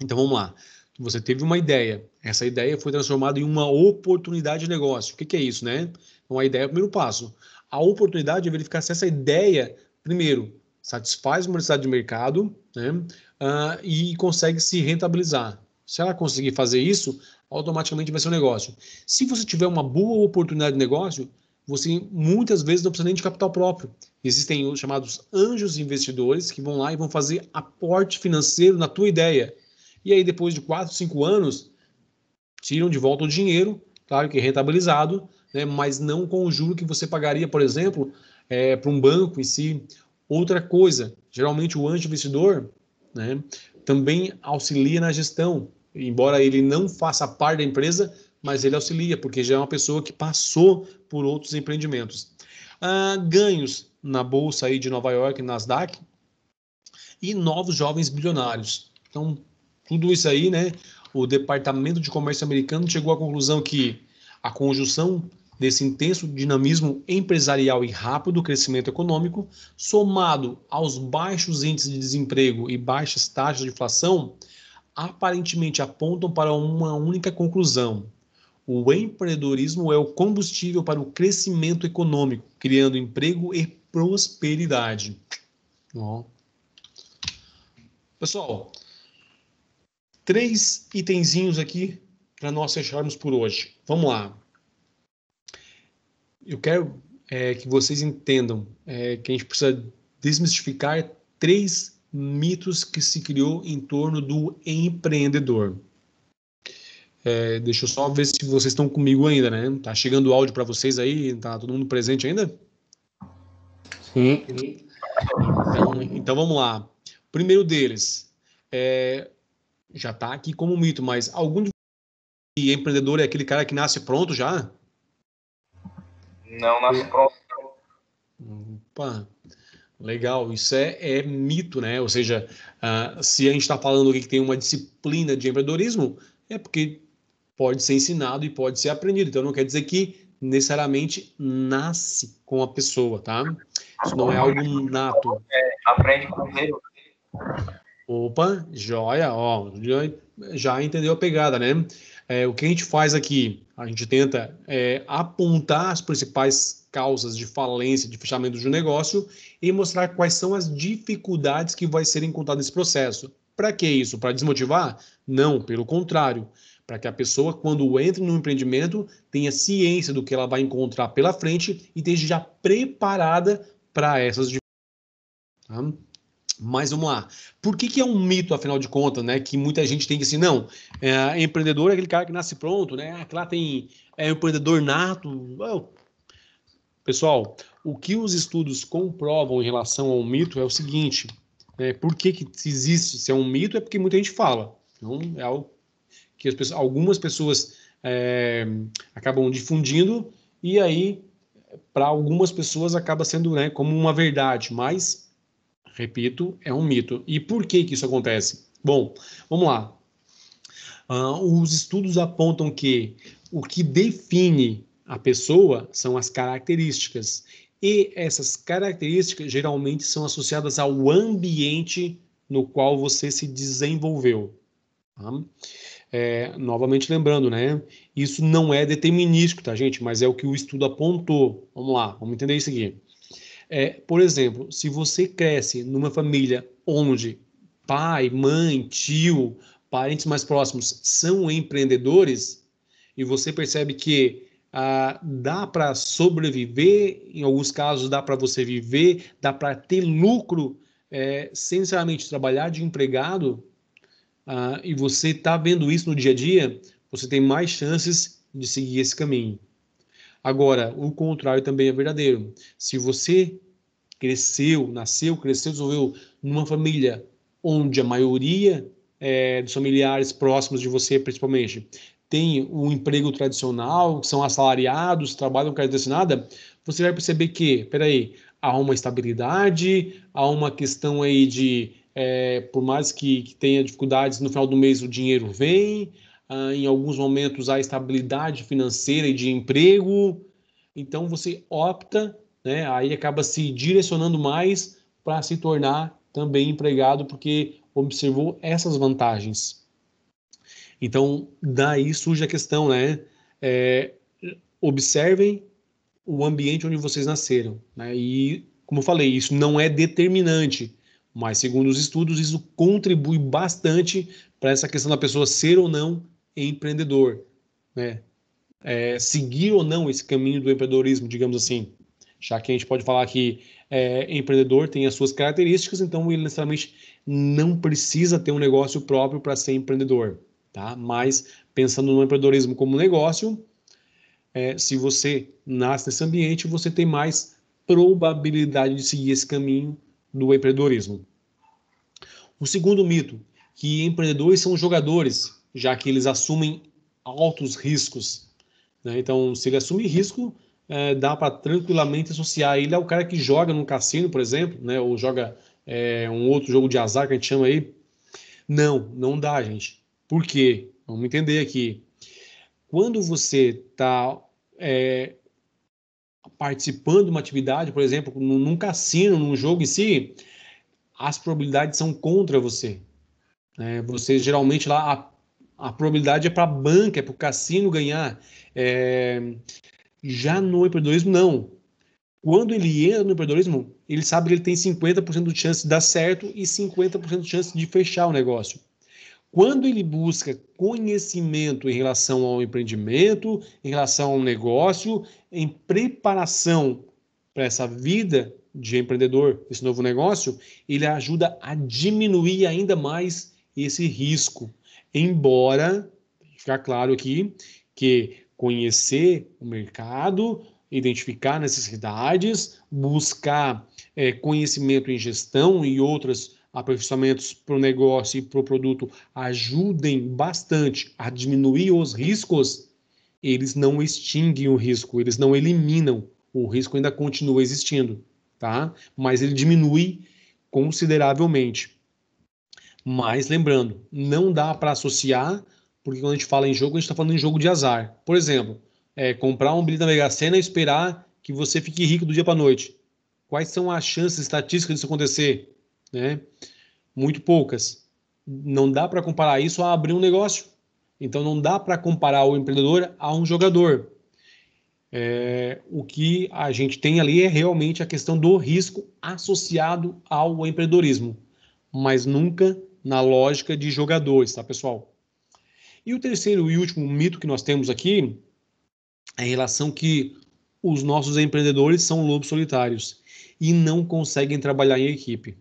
Então, vamos lá. Você teve uma ideia. Essa ideia foi transformada em uma oportunidade de negócio. O que é isso, né? Então, a ideia é o primeiro passo. A oportunidade é verificar se essa ideia, primeiro, satisfaz uma necessidade de mercado, né? E consegue se rentabilizar. Se ela conseguir fazer isso, automaticamente vai ser um negócio. Se você tiver uma boa oportunidade de negócio, você muitas vezes não precisa nem de capital próprio. Existem os chamados anjos investidores que vão lá e vão fazer aporte financeiro na tua ideia. E aí, depois de 4, 5 anos, tiram de volta o dinheiro, claro que rentabilizado, né, mas não com o juro que você pagaria, por exemplo, para um banco em si. Outra coisa, geralmente o anjo investidor, né, também auxilia na gestão, embora ele não faça parte da empresa, mas ele auxilia, porque já é uma pessoa que passou por outros empreendimentos. Ganhos na bolsa aí de Nova York, Nasdaq, e novos jovens bilionários. Então, tudo isso aí, né? O Departamento de Comércio americano chegou à conclusão que a conjunção desse intenso dinamismo empresarial e rápido crescimento econômico, somado aos baixos índices de desemprego e baixas taxas de inflação, aparentemente apontam para uma única conclusão: o empreendedorismo é o combustível para o crescimento econômico, criando emprego e prosperidade. Ó. Pessoal, 3 itenzinhos aqui para nós fecharmos por hoje. Vamos lá. Eu quero que vocês entendam que a gente precisa desmistificar 3 mitos que se criou em torno do empreendedor. Deixa eu só ver se vocês estão comigo ainda, né? Tá chegando o áudio para vocês aí? Tá todo mundo presente ainda? Sim. Então vamos lá. O primeiro deles já está aqui como mito, mas algum de vocês empreendedor é aquele cara que nasce pronto já? Não nasce pronto. Opa, legal, isso é mito, né? Ou seja, se a gente está falando aqui que tem uma disciplina de empreendedorismo, é porque pode ser ensinado e pode ser aprendido. Então, não quer dizer que necessariamente nasce com a pessoa, tá? Isso não é algo nato. Aprende com erro. Opa, joia, ó, já entendeu a pegada, né? O que a gente faz aqui? A gente tenta apontar as principais causas de falência, de fechamento de um negócio e mostrar quais são as dificuldades que vai ser encontradas nesse processo. Para que isso? Para desmotivar? Não, pelo contrário. Para que a pessoa, quando entra no empreendimento, tenha ciência do que ela vai encontrar pela frente e esteja já preparada para essas dificuldades. Tá? Mas vamos lá. Por que é um mito, afinal de contas, né? Que muita gente tem que assim, não, empreendedor é aquele cara que nasce pronto, né? Que lá tem empreendedor nato. Pessoal, o que os estudos comprovam em relação ao mito é o seguinte, por que existe, se é um mito, é porque muita gente fala. Então, é algo que algumas pessoas acabam difundindo e aí, para algumas pessoas, acaba sendo, né, como uma verdade, mas repito, é um mito. E por que isso acontece? Bom, vamos lá. Os estudos apontam que o que define a pessoa são as características. E essas características geralmente são associadas ao ambiente no qual você se desenvolveu. Tá? Novamente lembrando, né? Isso não é determinístico, tá, gente? Mas é o que o estudo apontou. Vamos lá, vamos entender isso aqui. Por exemplo, se você cresce numa família onde pai, mãe, tio, parentes mais próximos são empreendedores e você percebe que dá para sobreviver, em alguns casos dá para você viver, dá para ter lucro sem necessariamente trabalhar de empregado, e você está vendo isso no dia a dia, você tem mais chances de seguir esse caminho. Agora, o contrário também é verdadeiro. Se você nasceu, desenvolveu numa família onde a maioria dos familiares próximos de você, principalmente, tem um emprego tradicional, são assalariados, trabalham com carteira assinada, você vai perceber que, peraí, há uma estabilidade, há uma questão aí de, por mais que tenha dificuldades, no final do mês o dinheiro vem, em alguns momentos há estabilidade financeira e de emprego, então você opta, né, aí acaba se direcionando mais para se tornar também empregado, porque observou essas vantagens. Então, daí surge a questão, né? Observem o ambiente onde vocês nasceram, né? E, como eu falei, isso não é determinante, mas segundo os estudos, isso contribui bastante para essa questão da pessoa ser ou não empreendedor, né? Seguir ou não esse caminho do empreendedorismo, digamos assim. Já que a gente pode falar que empreendedor tem as suas características, então ele necessariamente não precisa ter um negócio próprio para ser empreendedor, tá? Mas pensando no empreendedorismo como negócio, se você nasce nesse ambiente, você tem mais probabilidade de seguir esse caminho do empreendedorismo. O segundo mito, que empreendedores são jogadores, já que eles assumem altos riscos, né? Então, se ele assume risco, dá para tranquilamente associar ele ao cara que joga no cassino, por exemplo, né? Ou joga um outro jogo de azar que a gente chama aí. Não dá, gente. Por quê? Vamos entender aqui. Quando você está participando de uma atividade, por exemplo, num cassino, num jogo em si, as probabilidades são contra você. Você geralmente lá a probabilidade é para a banca, é para o cassino ganhar. Já no empreendedorismo, não. Quando ele entra no empreendedorismo, ele sabe que ele tem 50% de chance de dar certo e 50% de chance de fechar o negócio. Quando ele busca conhecimento em relação ao empreendimento, em relação ao negócio, em preparação para essa vida de empreendedor, esse novo negócio, ele ajuda a diminuir ainda mais esse risco. Embora, ficar claro aqui, que conhecer o mercado, identificar necessidades, buscar conhecimento em gestão e outros aperfeiçoamentos para o negócio e para o produto ajudem bastante a diminuir os riscos, eles não extinguem o risco, eles não eliminam, o risco ainda continua existindo. tá? Mas ele diminui consideravelmente. Mas lembrando, não dá para associar, porque quando a gente fala em jogo, a gente está falando em jogo de azar. Por exemplo, comprar um bilhete da Mega Sena e esperar que você fique rico do dia para a noite. Quais são as chances estatísticas disso acontecer? Né? Muito poucas. Não dá para comparar isso a abrir um negócio. Então não dá para comparar o empreendedor a um jogador. O que a gente tem ali é realmente a questão do risco associado ao empreendedorismo, mas nunca na lógica de jogadores, tá, pessoal? E o terceiro e último mito que nós temos aqui é em relação que os nossos empreendedores são lobos solitários e não conseguem trabalhar em equipe.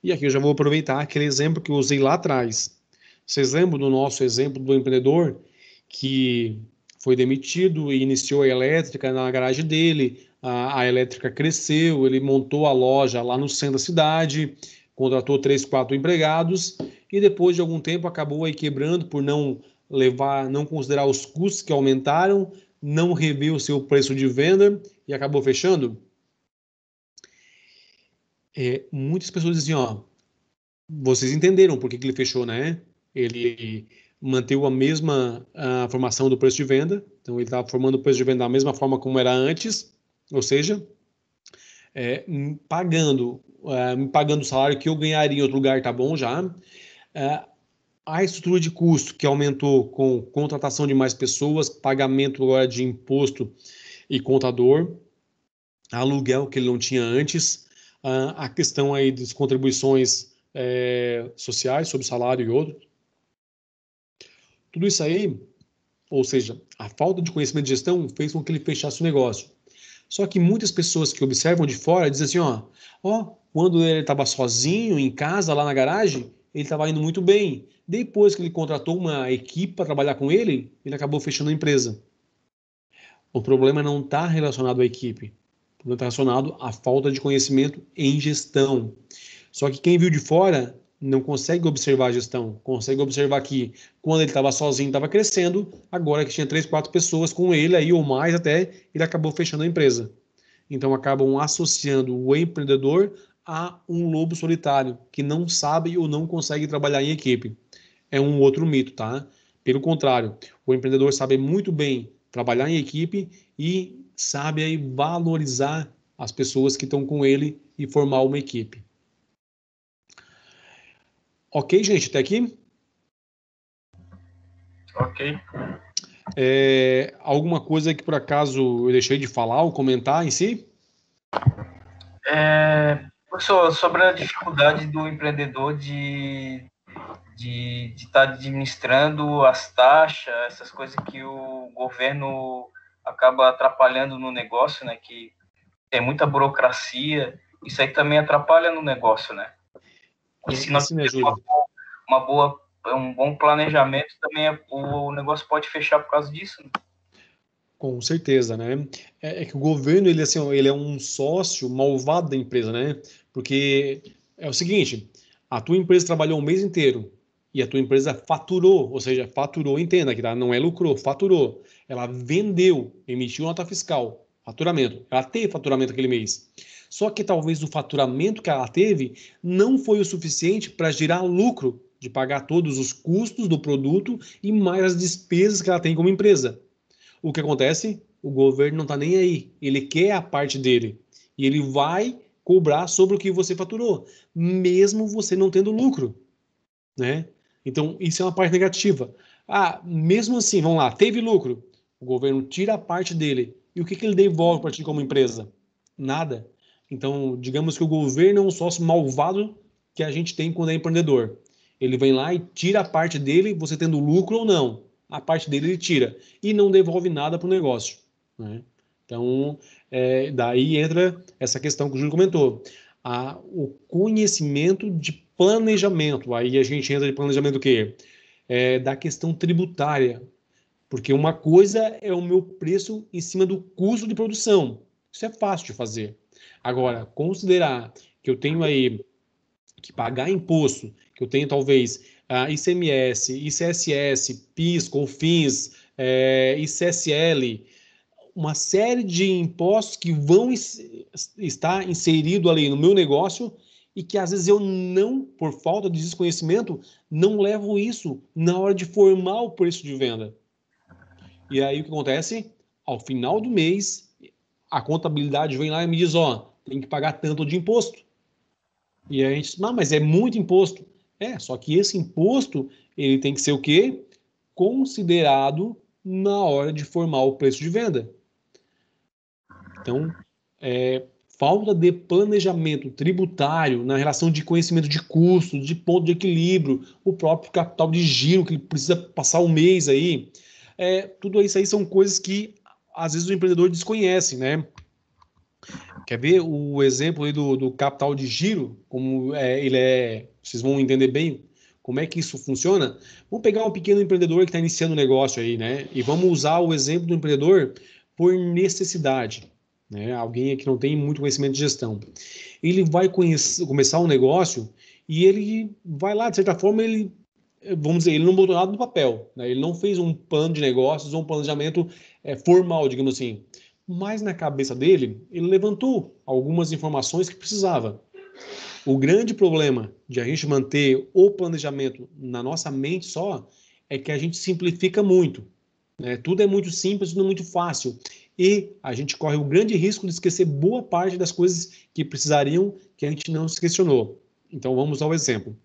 E aqui eu já vou aproveitar aquele exemplo que eu usei lá atrás. Vocês lembram do nosso exemplo do empreendedor que foi demitido e iniciou a elétrica na garagem dele, a elétrica cresceu, ele montou a loja lá no centro da cidade, contratou 3, 4 empregados e depois de algum tempo acabou aí quebrando por não considerar os custos que aumentaram, não rever o seu preço de venda e acabou fechando? Muitas pessoas dizem, ó, vocês entenderam por que ele fechou, né? Ele manteve a mesma formação do preço de venda, então ele estava formando o preço de venda da mesma forma como era antes, ou seja, me pagando o salário que eu ganharia em outro lugar, tá bom já. A estrutura de custo que aumentou com contratação de mais pessoas, pagamento agora de imposto e contador, aluguel que ele não tinha antes, a questão aí das contribuições sociais sobre salário e outro. Tudo isso aí, ou seja, a falta de conhecimento de gestão fez com que ele fechasse o negócio. Só que muitas pessoas que observam de fora dizem assim, quando ele estava sozinho em casa, lá na garagem, ele estava indo muito bem. Depois que ele contratou uma equipe para trabalhar com ele, ele acabou fechando a empresa. O problema não está relacionado à equipe. O problema está relacionado à falta de conhecimento em gestão. Só que quem viu de fora não consegue observar a gestão, consegue observar que quando ele estava sozinho, estava crescendo, agora que tinha 3, 4 pessoas com ele, aí, ou mais até, ele acabou fechando a empresa. Então acabam associando o empreendedor a um lobo solitário, que não sabe ou não consegue trabalhar em equipe. É um outro mito, tá? Pelo contrário, o empreendedor sabe muito bem trabalhar em equipe e sabe aí valorizar as pessoas que estão com ele e formar uma equipe. Ok, gente, até aqui? Ok. Alguma coisa que por acaso eu deixei de falar ou comentar em si? Professor, sobre a dificuldade do empreendedor de estar administrando as taxas, essas coisas que o governo acaba atrapalhando no negócio, né? Que tem muita burocracia, isso aí também atrapalha no negócio, né? E se nós né, tivermos um bom planejamento, também o negócio pode fechar por causa disso, né? Com certeza, né? Que o governo, ele, assim, ele é um sócio malvado da empresa, né? Porque é o seguinte, a tua empresa trabalhou um mês inteiro e a tua empresa faturou, ou seja, faturou, entenda que tá? Não é lucrou, faturou. Ela vendeu, emitiu nota fiscal, faturamento. Ela teve faturamento aquele mês. Só que talvez o faturamento que ela teve não foi o suficiente para gerar lucro, de pagar todos os custos do produto e mais as despesas que ela tem como empresa. O que acontece? O governo não está nem aí. Ele quer a parte dele. E ele vai cobrar sobre o que você faturou, mesmo você não tendo lucro, né? Então, isso é uma parte negativa. Mesmo assim, vamos lá, teve lucro. O governo tira a parte dele. E o que ele devolve para ti como empresa? Nada. Então, digamos que o governo é um sócio malvado que a gente tem quando é empreendedor. Ele vem lá e tira a parte dele, você tendo lucro ou não. A parte dele ele tira. E não devolve nada para o negócio, né? Então, daí entra essa questão que o Júlio comentou. O conhecimento de planejamento. Aí a gente entra de planejamento o quê? Da questão tributária. Porque uma coisa é o meu preço em cima do custo de produção. Isso é fácil de fazer. Agora, considerar que eu tenho aí que pagar imposto, que eu tenho talvez ICMS, ICSS, PIS, COFINS, ICSL, uma série de impostos que vão estar inseridos ali no meu negócio e que às vezes eu não, por falta de desconhecimento, não levo isso na hora de formar o preço de venda. E aí o que acontece? Ao final do mês, a contabilidade vem lá e me diz, ó, tem que pagar tanto de imposto. E aí a gente diz, mas é muito imposto. Só que esse imposto, ele tem que ser o quê? Considerado na hora de formar o preço de venda. Então, falta de planejamento tributário na relação de conhecimento de custo, de ponto de equilíbrio, o próprio capital de giro que ele precisa passar o mês aí. Tudo isso aí são coisas que às vezes o empreendedor desconhece, né? Quer ver o exemplo aí do capital de giro? Como ele é... Vocês vão entender bem como é que isso funciona. Vamos pegar um pequeno empreendedor que está iniciando um negócio aí, né? E vamos usar o exemplo do empreendedor por necessidade, né? Alguém que não tem muito conhecimento de gestão. Ele vai começar um negócio e ele vai lá, de certa forma, vamos dizer, ele não botou nada no papel, né? Ele não fez um plano de negócios ou um planejamento formal, digamos assim. Mas na cabeça dele, ele levantou algumas informações que precisava. O grande problema de a gente manter o planejamento na nossa mente só é que a gente simplifica muito, né? Tudo é muito simples, tudo é muito fácil. E a gente corre o grande risco de esquecer boa parte das coisas que precisariam, que a gente não se questionou. Então vamos ao exemplo.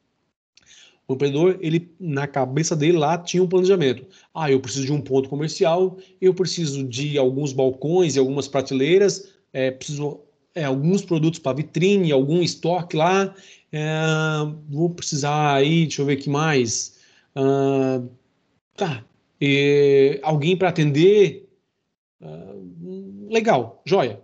O empreendedor, ele, na cabeça dele lá, tinha um planejamento. Eu preciso de um ponto comercial, eu preciso de alguns balcões e algumas prateleiras, preciso alguns produtos para vitrine, algum estoque lá, vou precisar aí, deixa eu ver o que mais. Alguém para atender. Legal, joia.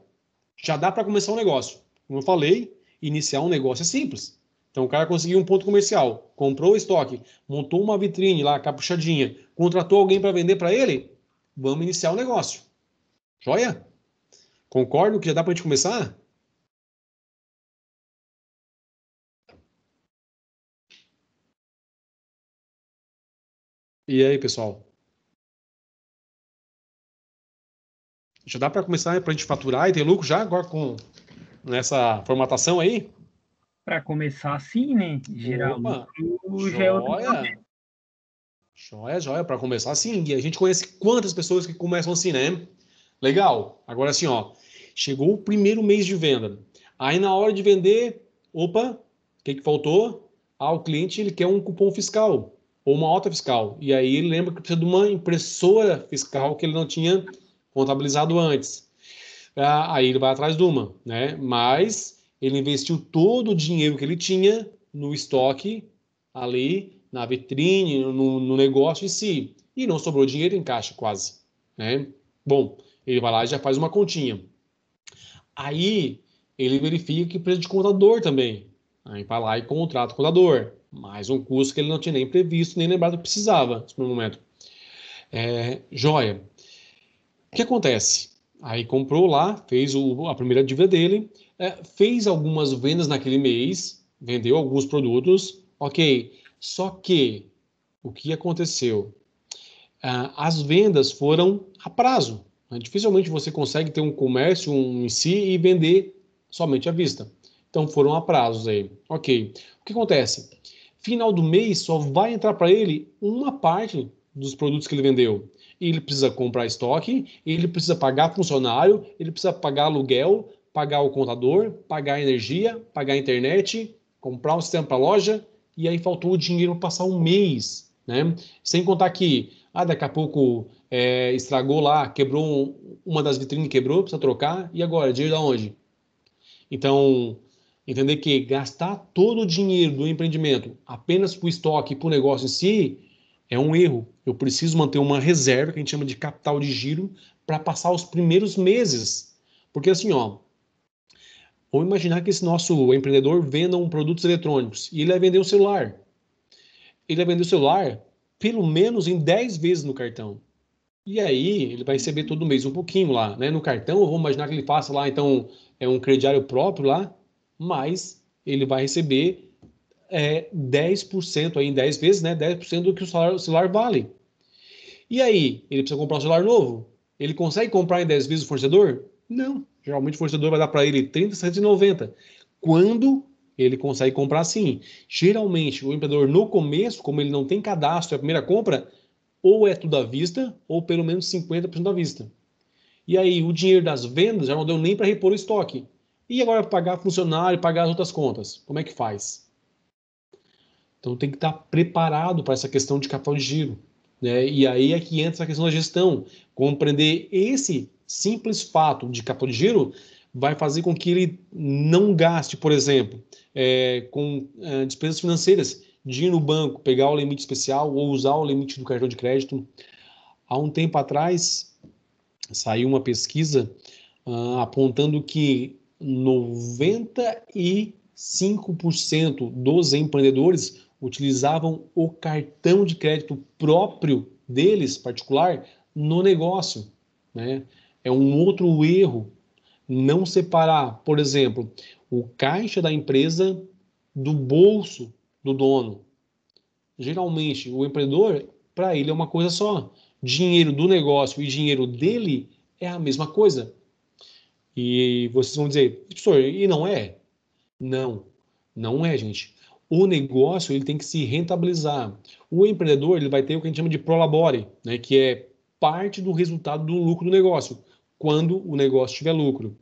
Já dá para começar um negócio. Como eu falei, iniciar um negócio é simples. Então o cara conseguiu um ponto comercial, comprou o estoque, montou uma vitrine lá, caprichadinha, contratou alguém para vender para ele, vamos iniciar o negócio. Joia? Concordo que já dá para a gente começar? E aí, pessoal? Já dá para começar para a gente faturar e ter lucro já agora nessa formatação aí? Para começar assim, né? Gerar lucro já é outro joia. Joia. Para começar assim. E a gente conhece quantas pessoas que começam assim, né? Legal. Agora assim, ó. Chegou o primeiro mês de venda. Aí na hora de vender, opa, o que faltou? O cliente ele quer um cupom fiscal ou uma nota fiscal. E aí ele lembra que precisa de uma impressora fiscal que ele não tinha contabilizado antes. Aí ele vai atrás de uma, né? Mas ele investiu todo o dinheiro que ele tinha no estoque ali, na vitrine, no negócio em si. E não sobrou dinheiro em caixa quase, né? Bom, ele vai lá e já faz uma continha. Aí ele verifica que precisa de contador também. Aí vai lá e contrata o contador. Mais um custo que ele não tinha nem previsto, nem lembrado que precisava nesse momento. Joia. O que acontece? Aí comprou lá, fez a primeira dívida dele, fez algumas vendas naquele mês, vendeu alguns produtos, ok. Só que, o que aconteceu? As vendas foram a prazo. Dificilmente você consegue ter um comércio em si e vender somente à vista. Então foram a prazos aí. Ok. O que acontece? Final do mês só vai entrar para ele uma parte dos produtos que ele vendeu. Ele precisa comprar estoque, ele precisa pagar funcionário, ele precisa pagar aluguel, pagar o contador, pagar energia, pagar a internet, comprar um sistema para a loja, e aí faltou o dinheiro para passar um mês, né? Sem contar que, daqui a pouco estragou lá, quebrou uma das vitrines, quebrou, precisa trocar, e agora? Dinheiro de onde? Então, entender que gastar todo o dinheiro do empreendimento apenas para o estoque e para o negócio em si é um erro. Eu preciso manter uma reserva, que a gente chama de capital de giro, para passar os primeiros meses. Porque assim, vamos imaginar que esse nosso empreendedor venda produtos eletrônicos e ele vai vender um celular. Ele vai vender o celular pelo menos em 10 vezes no cartão. E aí ele vai receber todo mês um pouquinho lá, né? No cartão, vamos imaginar que ele faça lá, então, um crediário próprio lá, mas ele vai receber 10% aí em 10 vezes, né? 10% do que o celular vale. E aí, ele precisa comprar um celular novo? Ele consegue comprar em 10 vezes o fornecedor? Não. Geralmente o fornecedor vai dar para ele 30, 190. Quando ele consegue comprar, sim. Geralmente, o empreendedor, no começo, como ele não tem cadastro, é a primeira compra, ou é tudo à vista, ou pelo menos 50% à vista. E aí, o dinheiro das vendas já não deu nem para repor o estoque. E agora pagar funcionário, pagar as outras contas? Como é que faz? Então tem que estar preparado para essa questão de capital de giro, né? E aí é que entra a questão da gestão. Compreender esse simples fato de capital de giro vai fazer com que ele não gaste, por exemplo, com despesas financeiras, de ir no banco, pegar o limite especial ou usar o limite do cartão de crédito. Há um tempo atrás, saiu uma pesquisa apontando que 95% dos empreendedores utilizavam o cartão de crédito próprio deles, particular, no negócio, né? É um outro erro não separar, por exemplo, o caixa da empresa do bolso do dono. Geralmente, o empreendedor, para ele é uma coisa só. Dinheiro do negócio e dinheiro dele é a mesma coisa. E vocês vão dizer, professor, e não é? Não, não é, gente. O negócio ele tem que se rentabilizar. O empreendedor ele vai ter o que a gente chama de prolabore, né, que é parte do resultado do lucro do negócio, quando o negócio tiver lucro.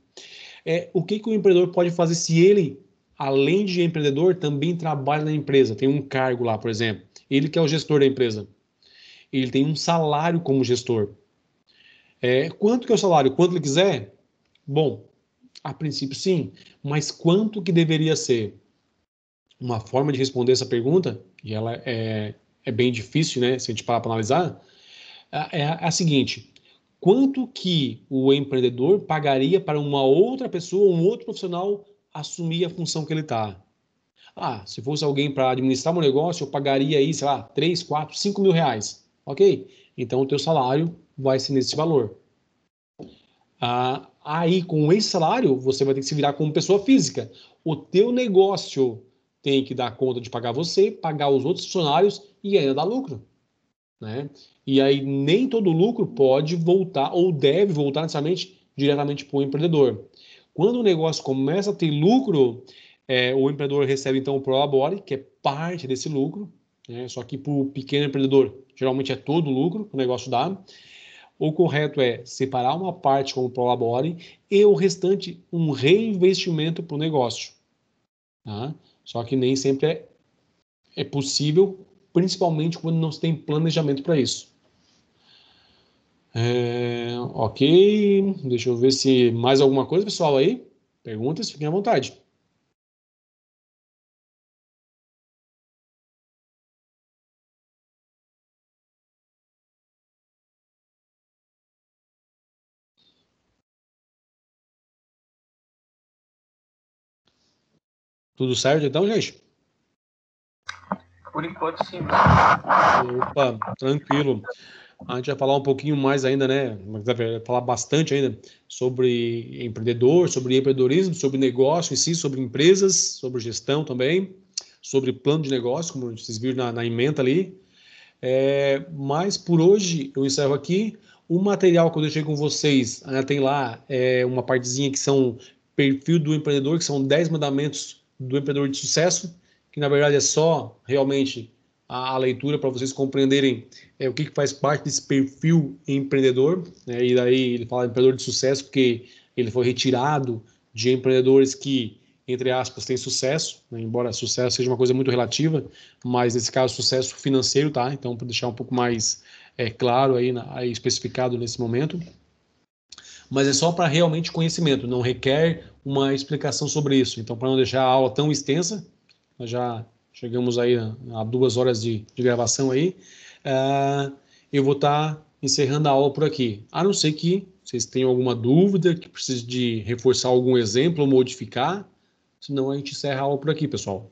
O que o empreendedor pode fazer se ele, além de empreendedor, também trabalha na empresa, tem um cargo lá, por exemplo. Ele que é o gestor da empresa. Ele tem um salário como gestor. Quanto que é o salário? Quanto ele quiser? Bom, a princípio sim, mas quanto que deveria ser? Uma forma de responder essa pergunta, e ela é bem difícil, né, se a gente parar para analisar, é a seguinte: quanto que o empreendedor pagaria para uma outra pessoa, um outro profissional, assumir a função que ele está? Se fosse alguém para administrar um negócio, eu pagaria aí, sei lá, 3, 4, 5 mil reais. Ok? Então o teu salário vai ser nesse valor. Aí, com esse salário, você vai ter que se virar como pessoa física. O teu negócio tem que dar conta de pagar você, pagar os outros funcionários e ainda dar lucro, né? E aí, nem todo lucro pode voltar ou deve voltar necessariamente diretamente para o empreendedor. Quando o negócio começa a ter lucro, o empreendedor recebe, então, o prolabore, que é parte desse lucro, né? Só que para o pequeno empreendedor, geralmente é todo o lucro que o negócio dá. O correto é separar uma parte como prolabore e o restante um reinvestimento para o negócio. Tá? Só que nem sempre é possível, principalmente quando não se tem planejamento para isso. Ok, deixa eu ver se mais alguma coisa, pessoal, aí. Perguntas, fiquem à vontade. Tudo certo então, gente? Por enquanto, sim. Opa, tranquilo. A gente vai falar um pouquinho mais ainda, né? Vai falar bastante ainda sobre empreendedor, sobre empreendedorismo, sobre negócio em si, sobre empresas, sobre gestão também, sobre plano de negócio, como vocês viram na ementa ali. Mas por hoje eu encerro aqui. O material que eu deixei com vocês, ainda tem lá uma partezinha que são perfil do empreendedor, que são 10 mandamentos do empreendedor de sucesso, que na verdade é só realmente a leitura para vocês compreenderem o que faz parte desse perfil empreendedor, né? E daí ele fala empreendedor de sucesso porque ele foi retirado de empreendedores que, entre aspas, têm sucesso, né? Embora sucesso seja uma coisa muito relativa, mas nesse caso sucesso financeiro, tá? Então, para deixar um pouco mais claro aí especificado nesse momento. Mas é só para realmente conhecimento, não requer uma explicação sobre isso. Então, para não deixar a aula tão extensa, nós já chegamos aí a 2 horas de gravação aí, eu vou estar encerrando a aula por aqui. A não ser que vocês tenham alguma dúvida, que precise de reforçar algum exemplo ou modificar, senão a gente encerra a aula por aqui, pessoal.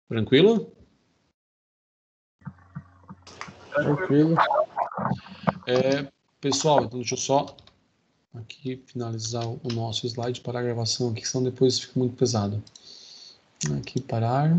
Tranquilo? Tranquilo. Pessoal, então deixa eu só aqui finalizar o nosso slide para a gravação aqui, senão depois fica muito pesado. Aqui parar.